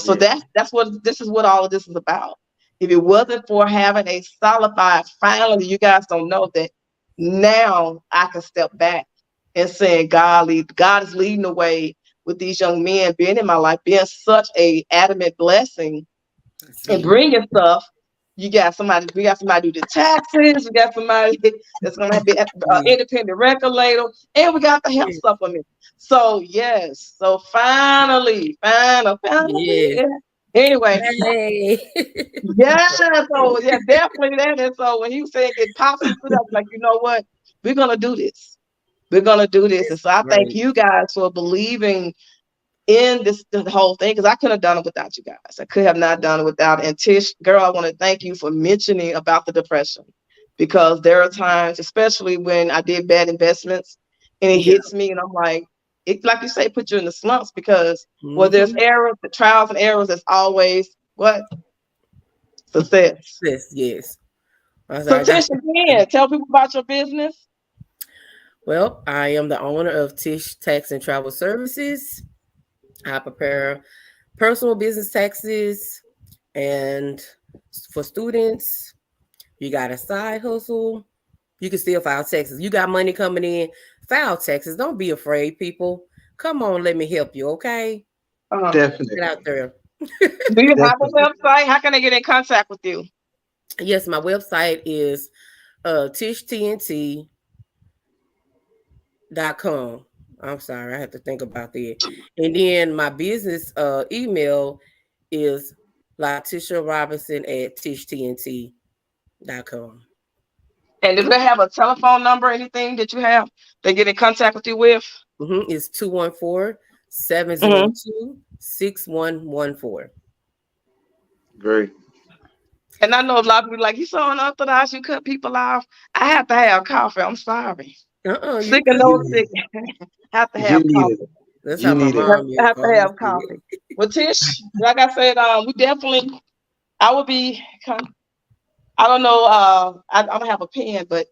So Yeah. that's what this is what all of this is about. If it wasn't for having a solidified, finally, you guys don't know that now I can step back and saying, God is leading the way with these young men being in my life, being such a adamant blessing That's and it. bringing stuff. We got somebody do the taxes. We got somebody that's going to be an Yeah. independent record label, and we got the health Yes. supplement. So yes, so finally, Yes. yeah. Anyway, Hey. yeah. So yeah, definitely that. And so when he was saying it pops into that, like, you know what, we're gonna do this. We're gonna do this. And That's so I thank great. you guys for believing in the whole thing, because I could have done it without you guys. I could have not done it without. And Tish, girl, I want to thank you for mentioning about the depression, because there are times, especially when I did bad investments, and it Yeah. hits me, and I'm like, it, like you say, put you in the slumps, because well, there's Mm-hmm. errors, the trials and errors. There's always what success. Yes. Yes. I said So I got. Tish, again, tell people about your business. Well, I am the owner of Tish Tax and Travel Services. I prepare personal business taxes and for students. You got a side hustle. You can still file taxes. You got money coming in, file taxes. Don't be afraid, people. Come on, let me help you, okay? Uh, Get Definitely. out there. do you have a Definitely. website? How can they get in contact with you? Yes, my website is tishtnt.com. I'm sorry, I have to think about that. And then my business email is Latisha Robinson at tishtnt.com. And if they have a telephone number, anything that you have, they get in contact with you with. It's 214 Mm-hmm. 702 6114. Very. And I know a lot of people like, you so unorthodox, you cut people off. I have to have coffee. I'm sorry. You Sick and good. You no need sick. it. Have to You have need it. coffee. That's how You my need it. mom is. Have to Coffee have is coffee. good. Well, Tish, like I said, we definitely, I will be, I don't know, I don't have a pen, but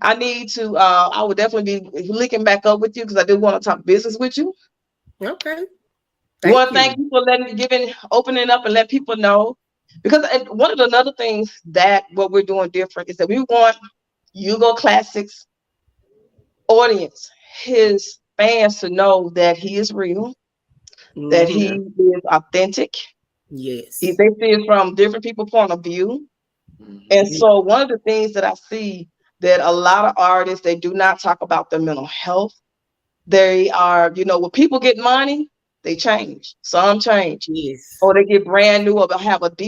I need to, I would definitely be linking back up with you, because I do want to talk business with you. Okay. Want Thank to thank you. you for opening up and let people know. Because one of the other things that what we're doing different is that we want Ugo Classics audience, his fans, to know that he is real, that Mm-hmm. he is authentic. Yes. They see it from different people's point of view. And Mhm. so one of the things that I see, that a lot of artists, they do not talk about their mental health. They are, when people get money, they change. Some change. Yes. Or they get brand new, or they'll have like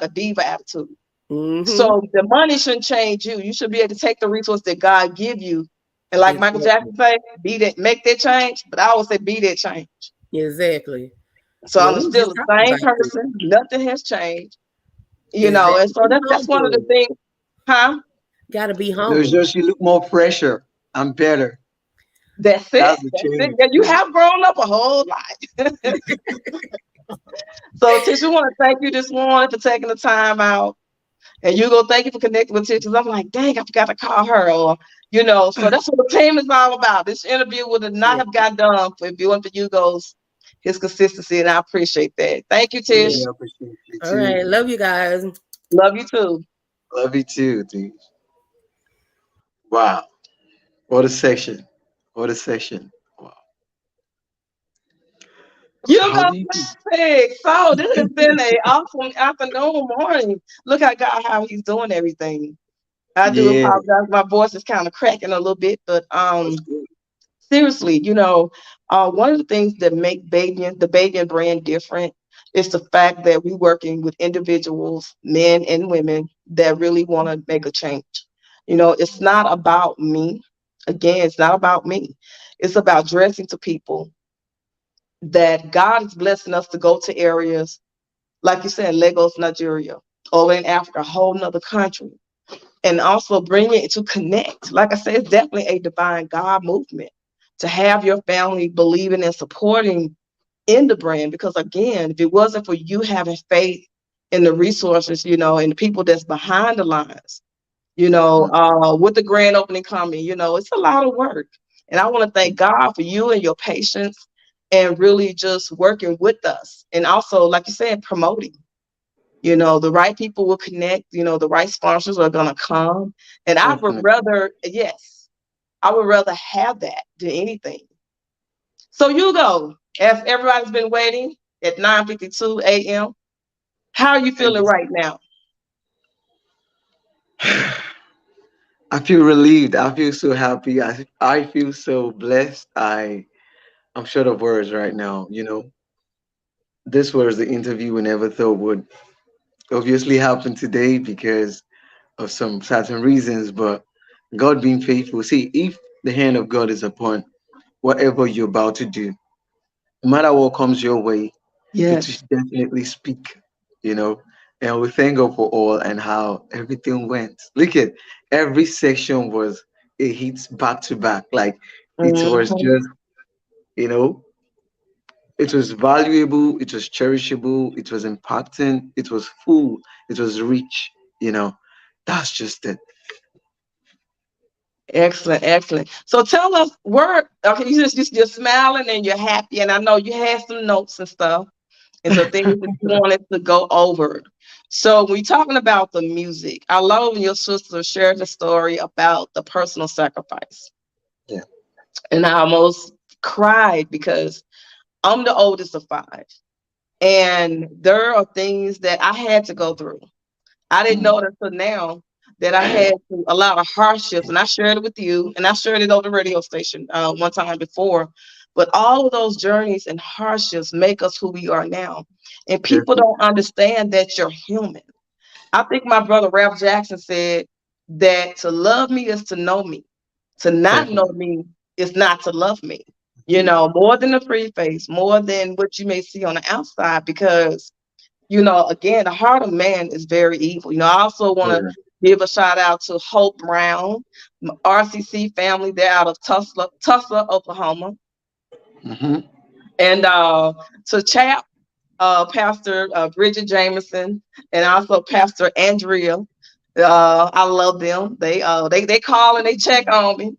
a diva attitude. Mm-hmm. So the money shouldn't change you. You should be able to take the resource that God give you. And like Michael Exactly. Jackson say, be that, make that change. But I always say, be that change. Exactly. So Yeah, I'm we were still just the talking same about that. person. Nothing has changed. And Exactly. so Be that's one of the humble. things, huh? Gotta be There's humble. just you look more fresher and better. That's it. That's the That's it. change. Yeah, you have grown up a whole lot. So Tish, we want to thank you this morning for taking the time out. And you go, thank you for connecting with Tish. 'Cause I'm like, dang, I forgot to call her. So that's what the team is all about. This interview would have not Yeah. have got done if it wasn't for Hugo's his consistency, and I appreciate that. Thank you, Yeah. Tish. Really appreciate you All too. right. Love you guys. Love you too. Love you too, dude. Wow. What a section. What a section. Wow. How Hugo do you feel? Classic. So this has been a awesome afternoon, morning. Look at God, how he's doing everything. I do Yeah, apologize. My voice is kind of cracking a little bit, but that's good. seriously, one of the things that make the baby and brand different is the fact that we're working with individuals, men and women, that really want to make a change. It's not about me. Again, it's not about me. It's about dressing to people that God is blessing us to go to areas, like you said, Lagos, Nigeria, or in Africa, a whole nother country, and also bring it to connect. Like I said, it's definitely a divine God movement to have your family believing and supporting in the brand. Because again, if it wasn't for you having faith in the resources, and the people that's behind the lines, with the grand opening coming, it's a lot of work. And I want to thank God for you and your patience, and really just working with us. And also, like you said, promoting. The right people will connect, the right sponsors are going to come. And I would Definitely. rather, yes. I would rather have that than anything. So you go, as everybody's been waiting at 9:52 a.m. How are you feeling right now? I feel relieved. I feel so happy. I feel so blessed. I'm short of words right now. This was the interview we never thought would obviously happen today because of some certain reasons, but God being faithful. See, if the hand of God is upon whatever you're about to do, no matter what comes your way, it Yes. will definitely speak, you know. And we thank God for all and how everything went. Look at every section was a hit back to back. Like it was Mhm. just, you know, it was valuable, it was cherishable, it was impacting, it was full, it was rich, you know. That's just it. Excellent, excellent. So tell us where okay, you're smiling and you're happy, and I know you had some notes and stuff and some things that you wanted to go over. So we're talking about the music. I love when your sister shared the story about the personal sacrifice. Yeah. And I almost cried because I'm the oldest of five. And there are things that I had to go through. I didn't Mm, know it until now that I had a lot of hardships, and I shared it with you, and I shared it on the radio station one time before. But all of those journeys and hardships make us who we are now, and people definitely. don't understand that you're human. I think my brother Ralph Jackson said that to love me is to know me. To not know Definitely. me is not to love me. You know, more than the free face, more than what you may see on the outside, because again, the heart of man is very evil. I also want Oh, to yeah. give a shout out to Hope Brown, RCC family. They're out of Tulsa, Oklahoma, Hmm. and to Chap, Pastor Bridget Jameson, and also Pastor Andrea. I love them. They call and they check on me,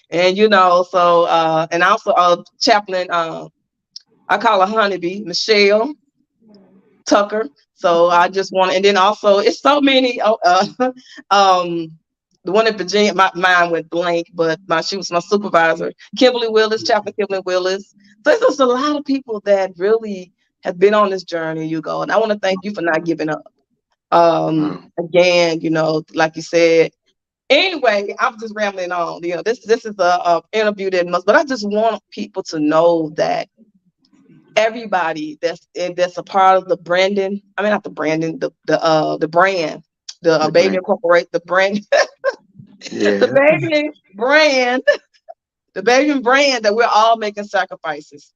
and and also Chaplain. I call her Honeybee Michelle Tucker. So I just want, and then also it's so many. Um, the one in Virginia, my mine went blank, but she was my supervisor, Kimberly Willis, Chaplain Kimberly Willis. So there's just a lot of people that really have been on this journey, Hugo, and I want to thank you for not giving up. Wow. Again, like you said. Anyway, I'm just rambling on. This is a interview that must, but I just want people to know that everybody that's a part of the branding. I mean, not the branding, the brand, the The baby brand. incorporate the brand, the Yeah. baby brand, the baby brand that we're all making sacrifices.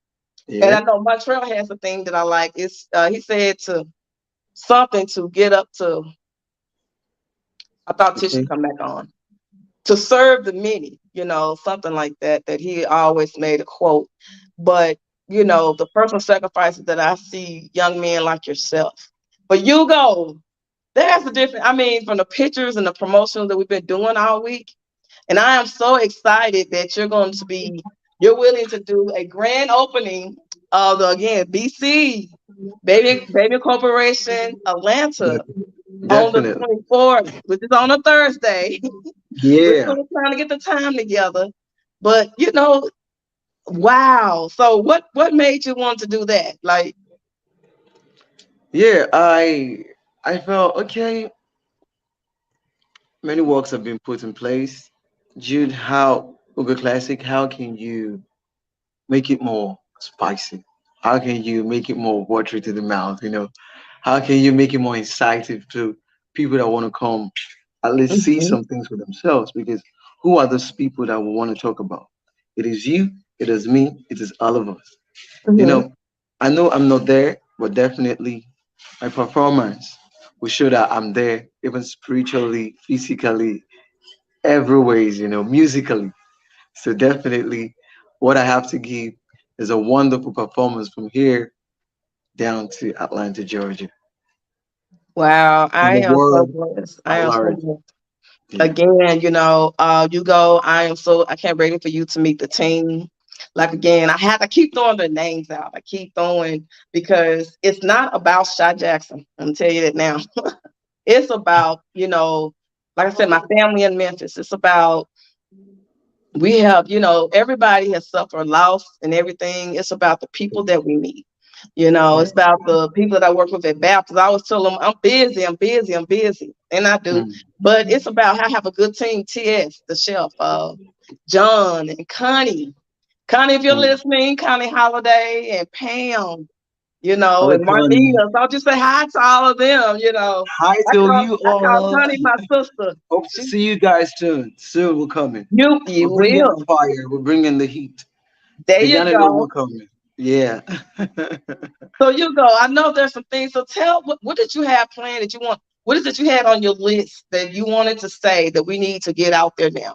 And Yeah. I know Montreal has a thing that I like. It's he said to something to get up to. I thought Tish should Okay. come back on to serve the many. Something like that. That he always made a quote, but the personal sacrifices that I see young men like yourself. But you go. There's a different, I mean, from the pictures and the promotions that we've been doing all week. And I am so excited that you're willing to do a grand opening of again, BC, Baby Corporation, Atlanta on the Definitely. 24th, which is on a Thursday. We're Yeah. still trying to get the time together. But, wow. So what made you want to do that? Like, Yeah. I felt okay. Many works have been put in place. Jude, how Ugo Classic, how can you make it more spicy? How can you make it more watery to the mouth? How can you make it more incisive to people that want to come at least see mhm, some things for themselves? Because who are those people that we want to talk about? It is you, it is me, it is all of us. You mhm. know, I know I'm not there, but definitely my performance will show that I'm there, even spiritually, physically, every ways, musically. So definitely what I have to give is a wonderful performance from here down to Atlanta, Georgia. Wow, And I the am so world blessed. I at am so large. blessed. Yeah. Again, you go. I can't wait for you to meet the team. Like again, I have to keep throwing the names out. I keep throwing because it's not about Shy Jackson. I'm gonna tell you that now. It's about, like I said, my family in Memphis. It's about We have, everybody has suffered loss and everything. It's about the people that we meet. It's about the people that I work with at Baptist. I always tell them, I'm busy, I'm busy, I'm busy. And I do. Mm. But it's about how I have a good team, TS, the chef, John and Connie. Connie, if you're Mm. listening, Connie Holiday and Pam, Hello, and Connie. Marnita. So I'll just say hi to all of them. Hi to you I call all. Connie my sister. Hope to She, see you guys soon. Soon we're coming. you We're bringing the will. fire. We're bringing the heat. There They're you gonna know we're go. coming. Yeah. So you go. I know there's some things. So tell what did you have planned that you want? What is it you had on your list that you wanted to say that we need to get out there now?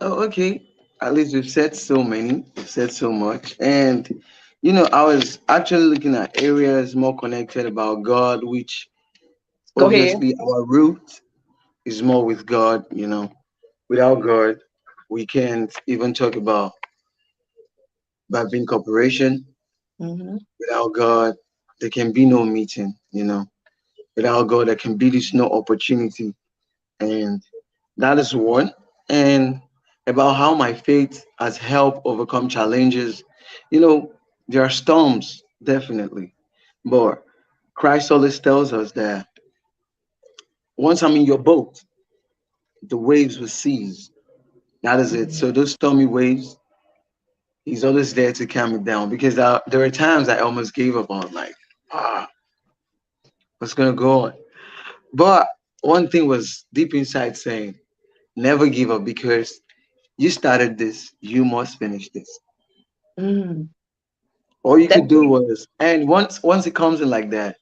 Oh, okay. At least we've said so many, we've said so much. And, I was actually looking at areas more connected about God, which Go ahead. obviously our root is more with God. Without God, we can't even talk about being cooperation. Hmm. Without God, there can be no meeting. Without God, there can be this no opportunity. And that is one. And about how my faith has helped overcome challenges. You know, there are storms, definitely. But Christ always tells us that once I'm in your boat, the waves will cease. That is it. So those stormy waves, he's always there to calm me down because there were times I almost gave up on like, ah, what's gonna go on? But one thing was deep inside saying, never give up because you started this, you must finish this. Mm. All you That's could do was, and once it comes in like that,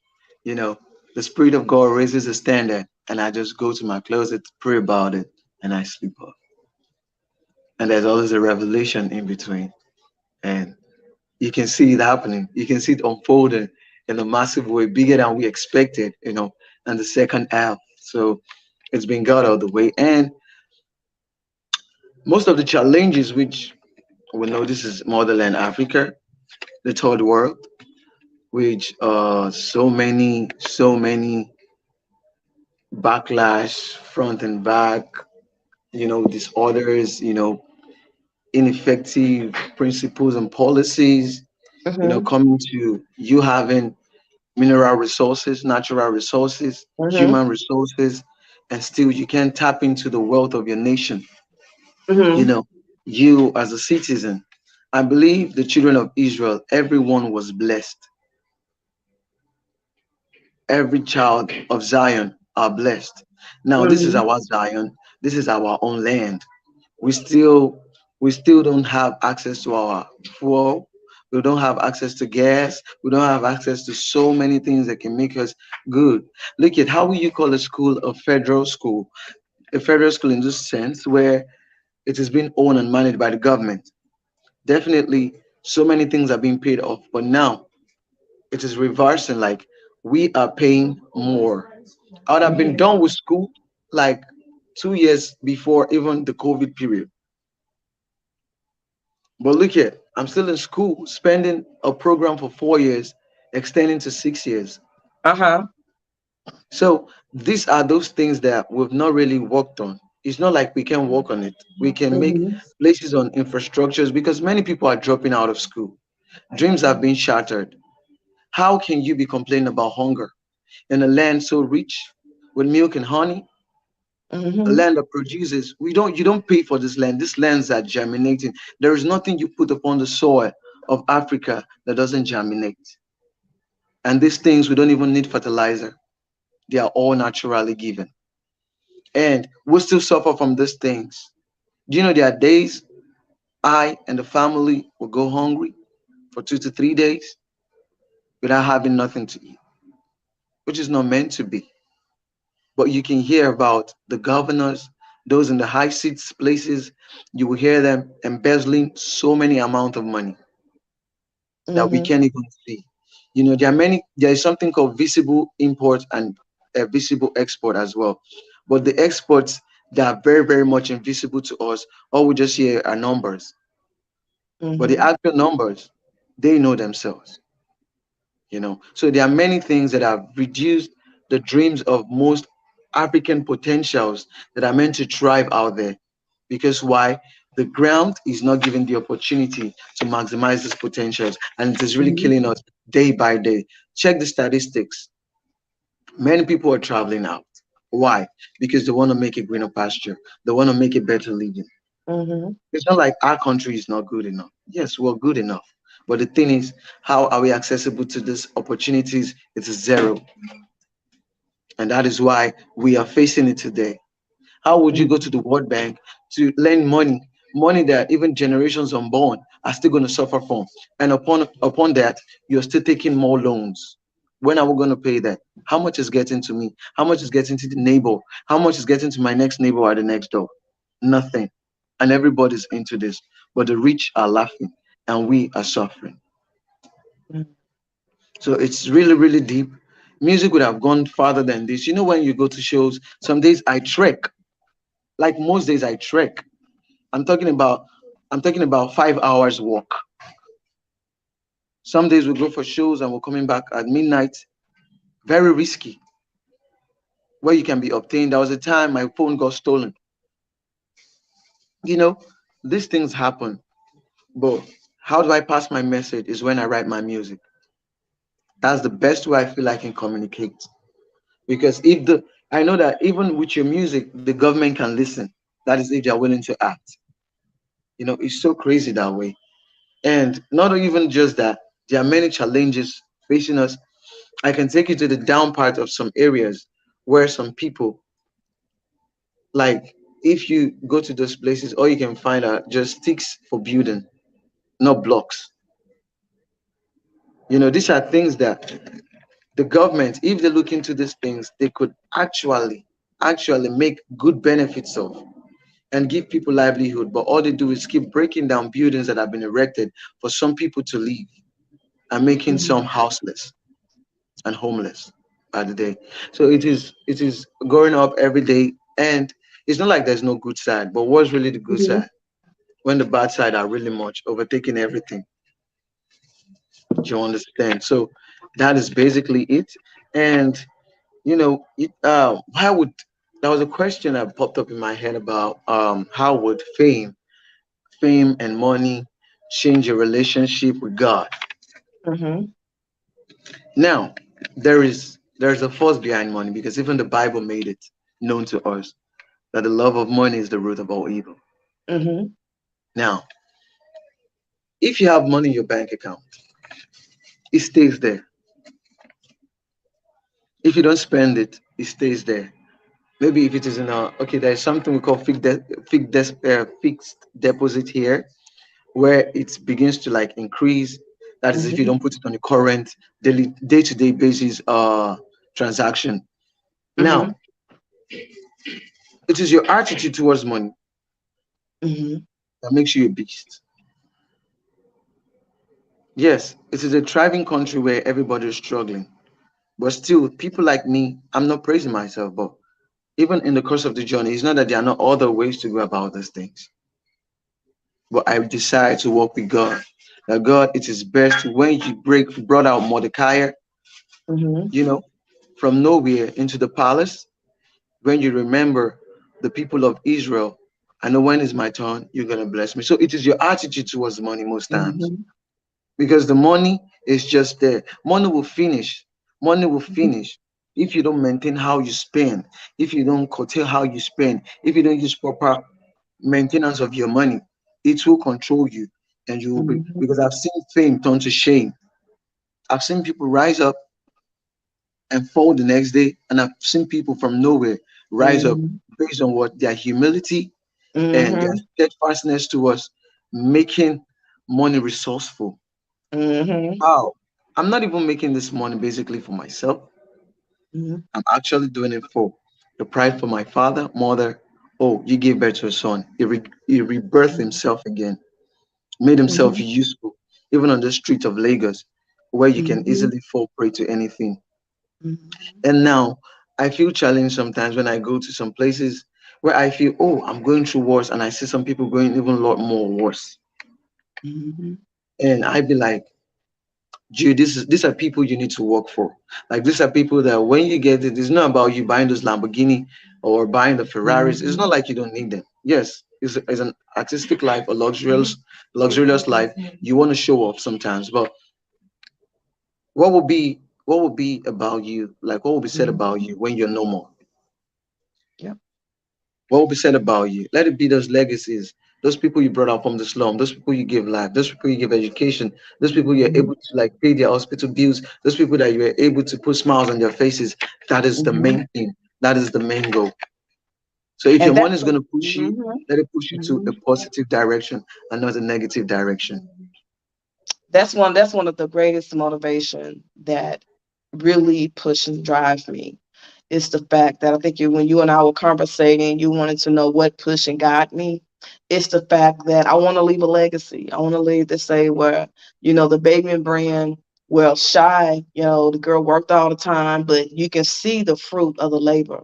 you know, the spirit of God raises a standard, and I just go to my closet to pray about it, and I sleep off. And there's always a revelation in between, and you can see it happening. You can see it unfolding in a massive way, bigger than we expected. In the second half. So it's been God all the way, and most of the challenges, which we know this is motherland Africa, the third world, which so many backlash front and back, disorders, ineffective principles and policies, mm-hmm. coming to you having mineral resources, natural resources, Mm-hmm. human resources, and still you can't tap into the wealth of your nation. you Mm-hmm. know you as a citizen. I believe the children of Israel, everyone was blessed. Every child of Zion are blessed. Now, this is Mm-hmm. our Zion. This is our own land. We still don't have access to our fuel. We don't have access to gas. We don't have access to so many things that can make us good. Look at how will you call a school a federal school? A federal school in this sense where it is being owned and managed by the government. Definitely, so many things are being paid off, but now it is reversing. Like we are paying more. I would have been Mm-hmm. done with school like 2 years before even the COVID period. But look at, I'm still in school, spending a program for 4 years, extending to 6 years. Uh-huh. So these are those things that we've not really worked on. It's not like we can work on it. We can make Mm-hmm. places on infrastructures because many people are dropping out of school. Dreams have been shattered. How can you be complaining about hunger in a land so rich with milk and honey? A Mm-hmm. land that produces, you don't pay for this land. These lands are germinating. There is nothing you put upon the soil of Africa that doesn't germinate. And these things, we don't even need fertilizer. They are all naturally given. And we still suffer from these things. Do you know there are days I and the family will go hungry for 2 to 3 days without having nothing to eat, which is not meant to be. But you can hear about the governors, those in the high seats places, you will hear them embezzling so many amount of money that we Mm-hmm. can't even see. There is something called visible import and visible export as well. But the exports that are very, very much invisible to us, all we just hear are numbers. But the Mm-hmm. actual numbers, they know themselves. So there are many things that have reduced the dreams of most African potentials that are meant to thrive out there. Because why? The ground is not giving the opportunity to maximize these potentials, and it is really Mhm. killing us day by day. Check the statistics. Many people are traveling out. Why? Because they want to make a greener pasture. They want to make a better living. Mhm. It's not like our country is not good enough. Yes, we're good enough. But the thing is, how are we accessible to these opportunities? It's zero. And that is why we are facing it today. How would you go Mhm. to the World Bank to lend money, money that even generations unborn are still going to suffer from? And upon that, you're still taking more loans. When are we going to pay that? How much is getting to me? How much is getting to the neighbor? How much is getting to my next neighbor at the next door? Nothing. And everybody's into this. But the rich are laughing and we are suffering. Mhm. So it's really, really deep. Music would have gone farther than this. You know, when you go to shows, some days I trek. Like most days I trek. I'm talking about I'm talking about 5 hours walk. Some days we go for shows and we're coming back at midnight. Very risky. Where you can be obtained. There was a time my phone got stolen. You know, these things happen. But how do I pass my message is when I write my music. That's the best way I feel I can communicate. Because if the I know that even with your music, the government can listen. That is if they're willing to act. You know, it's so crazy that way. And not even just that, there are many challenges facing us. I can take you to the down part of some areas where some people, like, if you go to those places, all you can find are just sticks for building, not blocks. You know, these are things that the government, if they look into these things, they could actually make good benefits of and give people livelihood. But all they do is keep breaking down buildings that have been erected for some people to live and making some Mhm. houseless and homeless by the day. So it is going up every day, and it's not like there's no good side. But what's really the good Mhm. side? When the bad side are really much overtaking everything. Do you understand? So that is basically it. And how would there was a question that popped up in my head about how would fame and money change your relationship with God? Mhm. Now, there's a force behind money because even the Bible made it known to us that the love of money is the root of all evil. Mhm. Now, if you have money in your bank account, it stays there. If you don't spend it, it stays there. Maybe if it is in a okay, there's something we call fixed deposit here, where it begins to like increase. That is if you Mhm. don't put it on the current daily day-to-day basis transaction. Mhm. Now, it is your attitude towards money Mhm. that makes you a beast. Yes, it is a thriving country where everybody is struggling. But still, people like me, I'm not praising myself, but even in the course of the journey, it's not that there are not other ways to go about these things. But I decide to walk with God. That God, it is best when you brought out Mordecai, Mhm. you know, from nowhere into the palace. When you remember the people of Israel, I know when is my turn, you're gonna bless me. So it is your attitude towards money most times. Mhm. Because the money is just there. Money will finish. Money will finish if you don't maintain how you spend, if you don't curtail how you spend, if you don't use proper maintenance of your money, it will control you and you will be. Mhm. Because I've seen fame turn to shame. I've seen people rise up and fall the next day, and I've seen people from nowhere rise up Mhm. based on what their humility and their Mhm. steadfastness towards making money resourceful. Mhm. How? I'm not even making this money basically for myself. Mhm. I'm actually doing it for the pride for my father, mother. Oh, you gave birth to a son. He rebirthed himself again, made himself Mhm. useful, even on the streets of Lagos, where you can Mhm. easily fall prey to anything. Mhm. And now I feel challenged sometimes when I go to some places where I feel, oh, I'm going through worse, and I see some people going even a lot more worse. Mhm. And I be like, Dude, these are people you need to work for. Like these are people that when you get it, it's not about you buying those Lamborghini or buying the Ferraris. It's not Mhm. like you don't need them. Yes, is an artistic life, a luxurious life. You want to show off sometimes, but what will be about you? Like what will be said about you when you're no more? Yep. What will be said about you? Let it be those legacies, those people you brought up from the slum, those people you give life, those people you give education, those people you're able to like pay their hospital bills, those people that you were able to put smiles on their faces. That is the Hmm. main thing. That is the main goal. So if And your that's money is what, going to push you, hmm let it push you to hmm a positive direction and not a negative direction. that's one of the greatest motivation that really push and drive me. It's the fact that I think when you and I were conversating, you wanted to know what pushed and got me. It's the fact that I want to leave a legacy. I want to leave to say where, the baby brand, well, Shy, the girl worked all the time, but you can see the fruit of the labor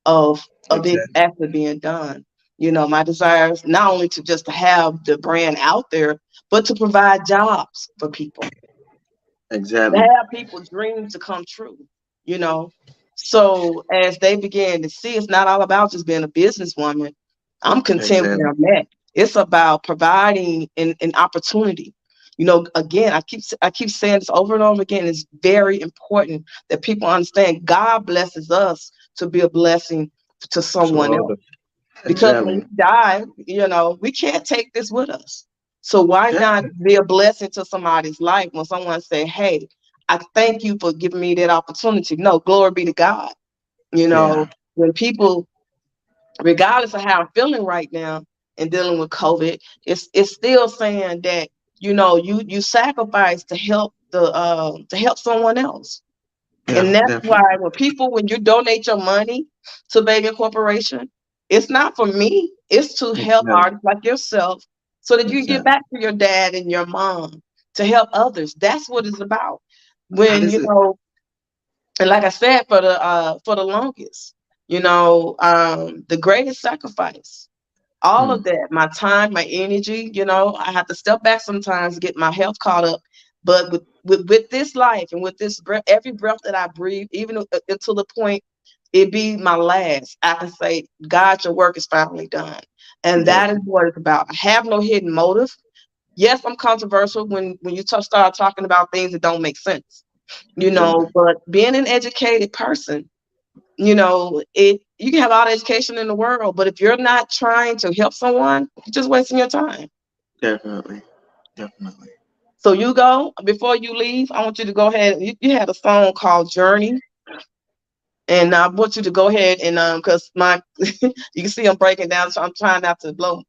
of it Exactly. actually being done. My desire is not only to just to have the brand out there, but to provide jobs for people, to Exactly. have people's dreams to come true, you know. So as they began to see, it's not all about just being a businesswoman. I'm content Exactly. where I'm at. It's about providing an opportunity. Again, I keep saying this over and over again. It's very important that people understand God blesses us to be a blessing to To someone else. others. Because when Exactly. we die, we can't take this with us. So why Yeah. not be a blessing to somebody's life when someone say, "Hey, I thank you for giving me that opportunity." No, glory be to God. Yeah. When people, regardless of how I'm feeling right now and dealing with COVID, it's still saying that you sacrifice to help someone else. Yeah. And that's why Definitely. when you donate your money to Baby Corporation, it's not for me. It's to help Exactly. artists like yourself so that you can get Exactly. back to your dad and your mom to help others. That's what it's about. And When, this is and like I said, for the longest, the greatest sacrifice, all hmm, of that, my time, my energy, I have to step back sometimes to get my health caught up. But with this life and with this breath, every breath that I breathe, even until the point it be my last, I can say, God, your work is finally done. And that is definitely. what it's about. I have no hidden motive. Yes, I'm controversial when you start talking about things that don't make sense, Exactly. but being an educated person, it you can have all the education in the world, but if you're not trying to help someone, you're just wasting your time. Definitely. Definitely. So you go before you leave. I want you to go ahead. You had a song called Journey, and I want you to go ahead and because my you can see I'm breaking down, so I'm trying not to blow,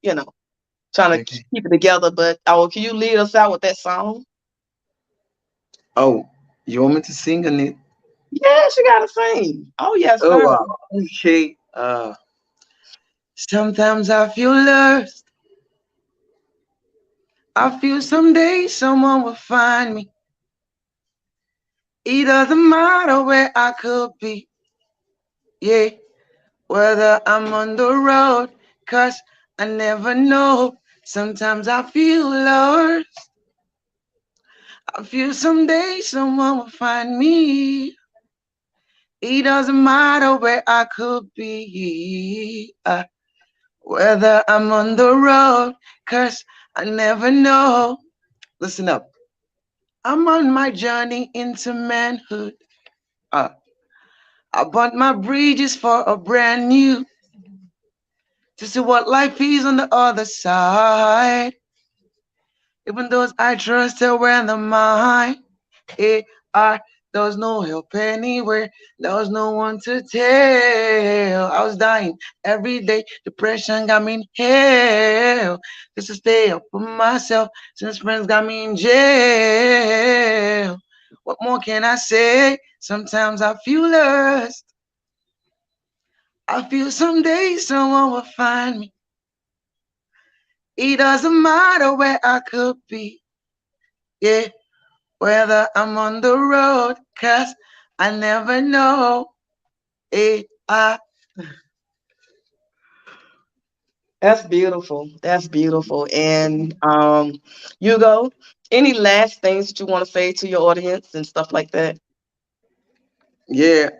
trying to Okay. keep it together. But can you lead us out with that song? Oh, you want me to sing on it? Yes, you gotta sing. Oh yes, Oh sir. wow. Okay. Sometimes I feel lost. I feel someday someone will find me. It doesn't matter where I could be. Yeah. Whether I'm on the road, 'cause I never know. Sometimes I feel lost. I feel someday someone will find me. It doesn't matter where I could be. Whether I'm on the road, 'cause I never know. Listen up. I'm on my journey into manhood. Uh, I bought my bridges for a brand new to see what life is on the other side. Even those I trusted were in the mind. It, I, there was no help anywhere. There was no one to tell. I was dying every day. Depression got me in hell. Just to stay up for myself since friends got me in jail. What more can I say? Sometimes I feel lost. I feel someday someone will find me. It doesn't matter where I could be. Yeah, whether I'm on the road, 'cause I never know. I That's beautiful. That's beautiful. And Hugo, any last things that you want to say to your audience and stuff like that? yeah,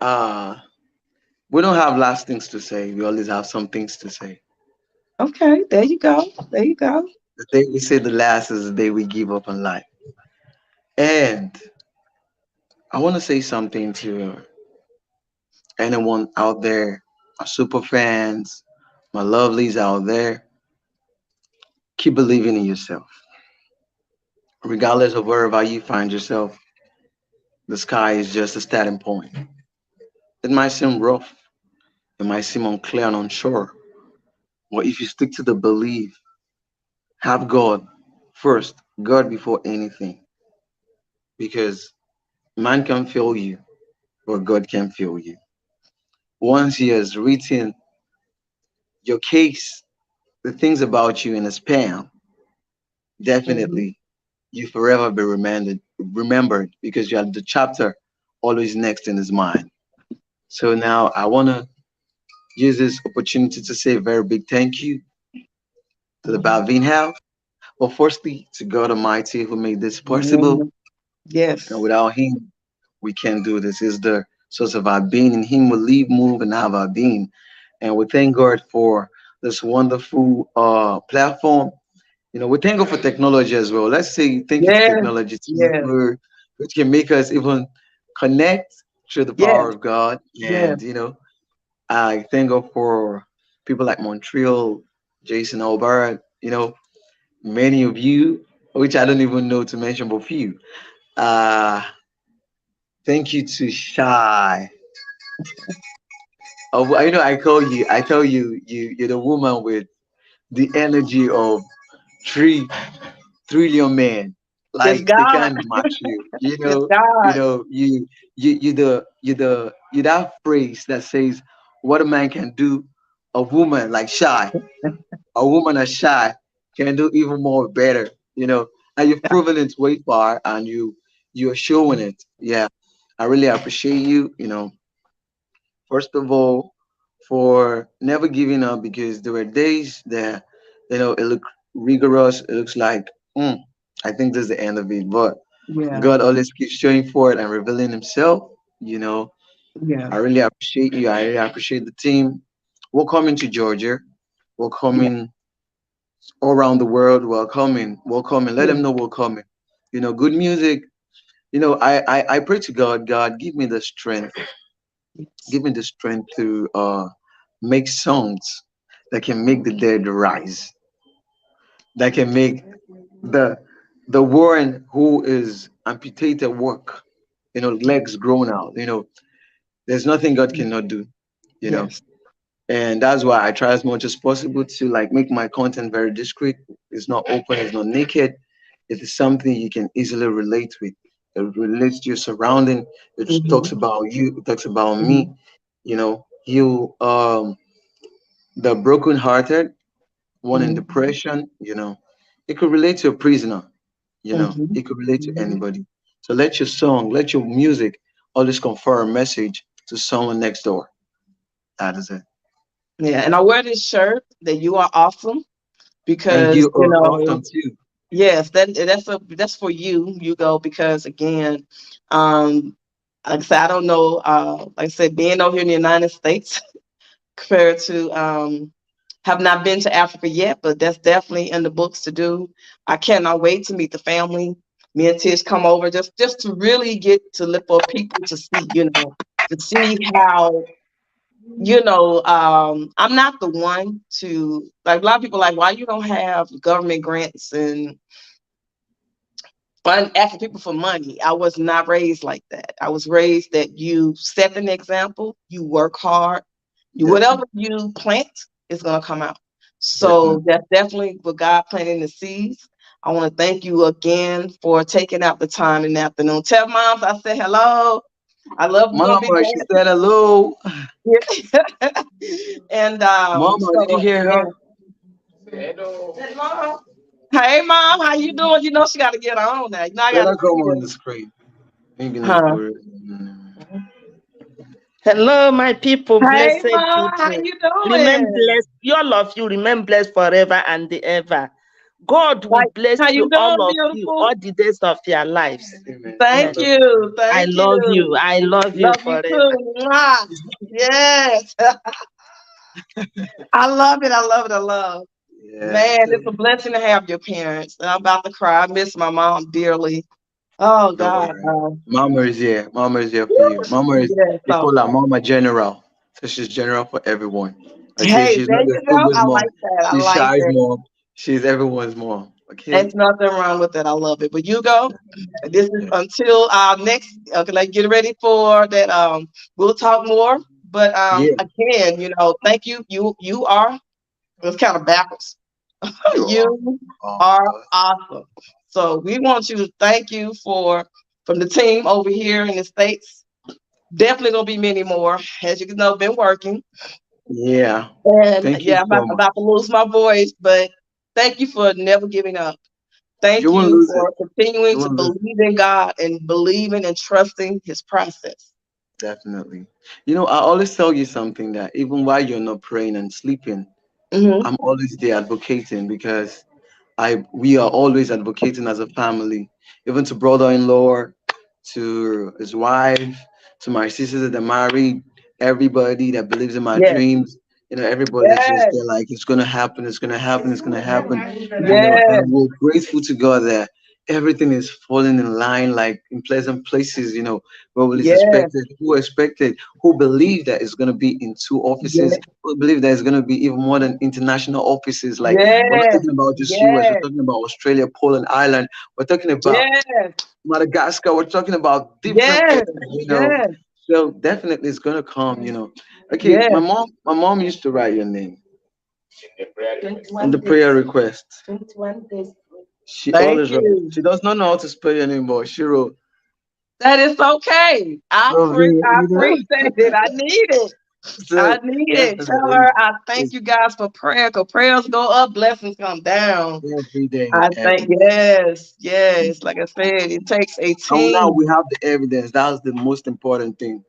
we don't have last things to say. We always have some things to say. Okay, there you go. There you go. The day we say the last is the day we give up on life. And I want to say something to anyone out there, my super fans, my lovelies out there. Keep believing in yourself. Regardless of wherever you find yourself, the sky is just a starting point. It might seem rough, it might seem unclear and unsure, but if you stick to the belief, have God first, God before anything, because man can fail you, but God can fail you. Once He has written your case, the things about you in a span, Hmm. definitely you forever be remembered because you have the chapter always next in His mind. So now I want to use this opportunity to say a very big thank you to the Hmm. Balvin House. Well, firstly, to God Almighty who made this possible. Hmm. Yes. Without Him, we can't do this. Is the source of our being. In Him we live, move, and have our being. And we thank God for this wonderful platform. We thank God for technology as well. Let's say thank you to Yes. technology too, Yes. which can make us even connect through the power Yes. of God. Yes. And I thank God for people like Montreal, Jason Albert, many of you, which I don't even know to mention but few. Uh, Thank you to Shy. Oh, I tell you, you're the woman with the energy of 3 trillion men. It's Like they God. can't match you. It's God. You that phrase that says what a man can do, a woman like Shy, a woman as Shy can do even more better. And you've proven it way far, and you're showing it. Yeah, I really appreciate you. First of all, for never giving up because there were days that, it looked rigorous. It looks like, I think this is the end of it. But Yeah. God always keeps showing forth and revealing Himself. You know, Yeah. I really appreciate you. I really appreciate the team. Welcoming to Georgia. Yeah. Welcoming all around the world. Welcoming, welcoming. Let Yeah. them know welcoming. Good music. I pray to God. God, give me the strength. Yes. Give me the strength to make songs that can make the dead rise, that can make the Warren who is amputated work, legs grown out. There's nothing God cannot do, you know. Yes. And that's why I try as much as possible to like make my content very discreet. It's not open, it's not naked. It is something you can easily relate with. It relates to your surrounding. It talks Hmm. about you. It talks about me. Hmm. You the broken-hearted, one in Hmm. depression. It could relate to a prisoner. Hmm. It could relate to Hmm. anybody. So let your song, let your music always confer a message to someone next door. That is it. Yeah. And I wear this shirt that you are awesome And because you are awesome too. yes, that's for you, Hugo, because again, um, like I said, I don't know, like I said, being over here in the United States compared to have not been to Africa yet, but that's definitely in the books to do. I cannot wait to meet the family. Me and Tish come over just to really get to look for people to see, to see how I'm not the one to like a lot of people like why you don't have government grants and fund asking people for money. I was not raised like that. I was raised that you set an example, you work hard, you whatever Definitely, you plant is gonna come out. So definitely. that's definitely what God planting the seeds. I want to thank you again for taking out the time in the afternoon. Tell moms I said hello. I love you gonna be Mama, she back. said hello. And Mama, did you so hear her? again, hey mom. Hey mom, how you doing? You know she gotta get on now. I Let gotta her come see on her. the screen. Maybe not Huh? for. Hello, my people, Hey blessed mom, how people. you Remain doing? blessed. All of you remain blessed forever and ever. God will Like bless how you, you all doing, of you, beautiful? all the days of your lives. Amen. Thank Yes. Love you too. you, I thank love you. you. I love you Love you forever. too. Mwah. Yes. I love it. I love it. I love. Yeah. Man, So it's a blessing to have your parents. And I'm about to cry. I miss my mom dearly. Oh don't God. worry. Mama is here. Mama is here for you. Mama is, Yeah. they So call her Mama General. So she's general for everyone. Okay, hey, she's there not you just go. Ugo's I mom. like that. I She's like Shy's that. mom. She's everyone's mom. Okay. There's nothing wrong with it. I love it. But you go. This is Yeah. until our next. Okay, like get ready for that. We'll talk more. But Yeah. again, thank you. You are. It's kind of backwards. You're You are awesome. awesome. So we want you to thank you for from the team over here in the States. Definitely gonna be many more. As you know, been working. Yeah. And Thank you yeah, so about to much. lose my voice, but thank you for never giving up. You Thank won't you lose it. for continuing You to won't lose it. believe in God and believing and trusting his process. Definitely. You know, I always tell you something that even while you're not praying and sleeping, Hmm. I'm always there advocating because I we are always advocating as a family, even to brother-in-law, to his wife, to my sisters that are married, everybody that believes in my Yes, dreams. You know, everybody's just yes, there like it's gonna happen, it's gonna happen, it's gonna happen. You know, yes, and we're grateful to God that everything is falling in line, like in pleasant places. You know, where we least yes, expected, who believe that it's gonna be in two offices, yes, who believe that it's gonna be even more than international offices. Like we're not yes, talking about just US, we're yes, talking about Australia, Poland, Ireland. We're talking about yes, Madagascar. We're talking about different yes, places, you know. yes, So definitely it's gonna come, you know. Okay, yes. my mom used to write your name in the prayer request. She Thank always wrote. you. She does not know how to spell your name, but she wrote. That is okay. So I you appreciate it. I need it. so I need it. Tell definitely her I thank it's you guys for prayer. Cause prayers go up, blessings come down. every day, I every thank day. yes, yes. Like I said, it takes a And now we team. have the evidence. That's the most important thing.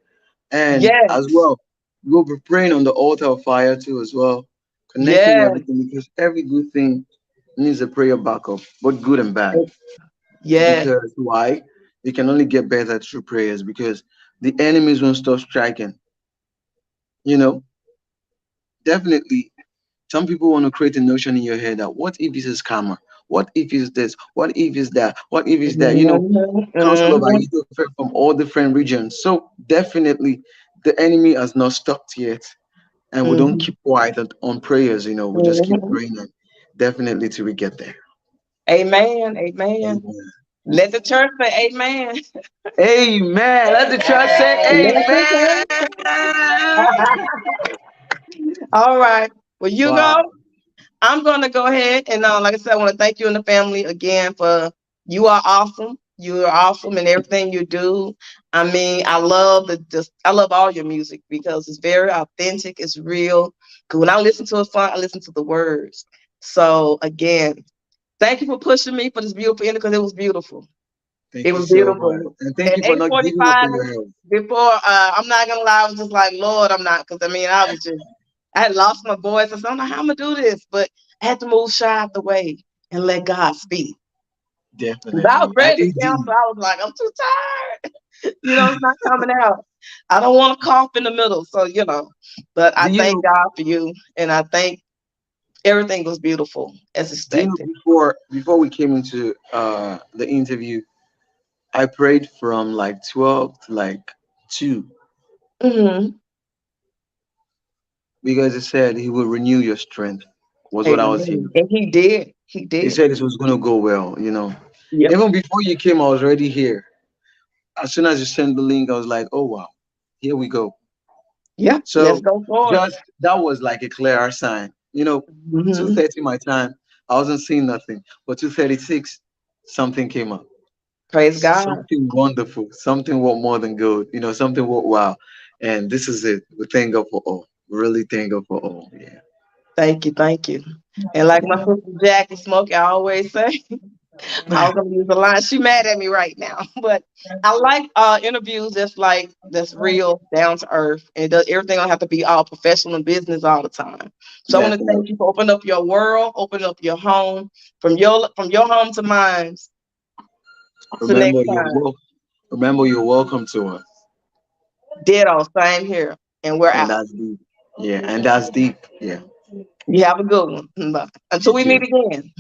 And as Yes, well, we'll be praying on the altar of fire too, as well, connecting yes, everything because every good thing needs a prayer backup, both good and bad. yes. Because why? You can only get better through prayers because the enemies won't stop striking. You know, definitely. Some people want to create a notion in your head that what if it's a scammer? What if it's this? What if it's that? What if it's that? You know, Mhm, council of mhm, Aito from all different regions. So definitely the enemy has not stopped yet. And we don't mhm, keep quiet on prayers, you know, we just keep mhm. praying and definitely till we get there. Amen. Amen. Amen. Let the church say amen. Amen. Let the church say Let the amen. church. All right. Well, you go. Wow. I'm going to go ahead and, like I said, I want to thank you and the family again for you are awesome. You are awesome in everything you do. I mean, I love I love all your music because it's very authentic. It's real. 'Cause when I listen to a song, I listen to the words. So again, thank you for pushing me for this beautiful ending because it was beautiful. It Thank you was so much. beautiful. And thank At you for not giving up 8:45, on your health. before I'm not gonna lie, I was just like, Lord, I'm not, because I mean, I had lost my voice. I said, I don't know how I'm gonna do this, but I had to move shy out the way and let God speak. 'Cause I was Definitely. And ready to cancel. indeed, I was like, I'm too tired. It's not coming out. I don't want to cough in the middle. So, but I do you thank know God for you, and I think everything was beautiful as expected. before we came into the interview, I prayed from like 12 to like 2 Hmm. because it said he will renew your strength was what I was Amen. hearing. And he did. He He did. said it was going to go well, you know. Yep. Even before you came, I was already here. As soon as you sent the link, I was like, oh wow, here we go. Yep. Let's So go forward. just that was like a clear sign. You know, Hmm. 2:30 my time, I wasn't seeing nothing. But 2:36, something came up. Praise God. Something wonderful, something what more than good, you know, something what wow. And this is it. We thank God for all. Really thank God for all. Yeah. Thank you. Thank you. And like my sister Jackie Smokey I always say, I was gonna use a line. She mad at me right now, but I like interviews that's real, down to earth, and everything don't have to be all professional and business all the time. So I want to Definitely. thank you for opening up your world, opening up your home, from your home to mine. To next Remember you're time, welcome. Remember you're welcome to us. ditto, same here, and we're And out. that's deep. Yeah, and that's deep. Yeah. You have a good one. Bye. You Until we meet too. again.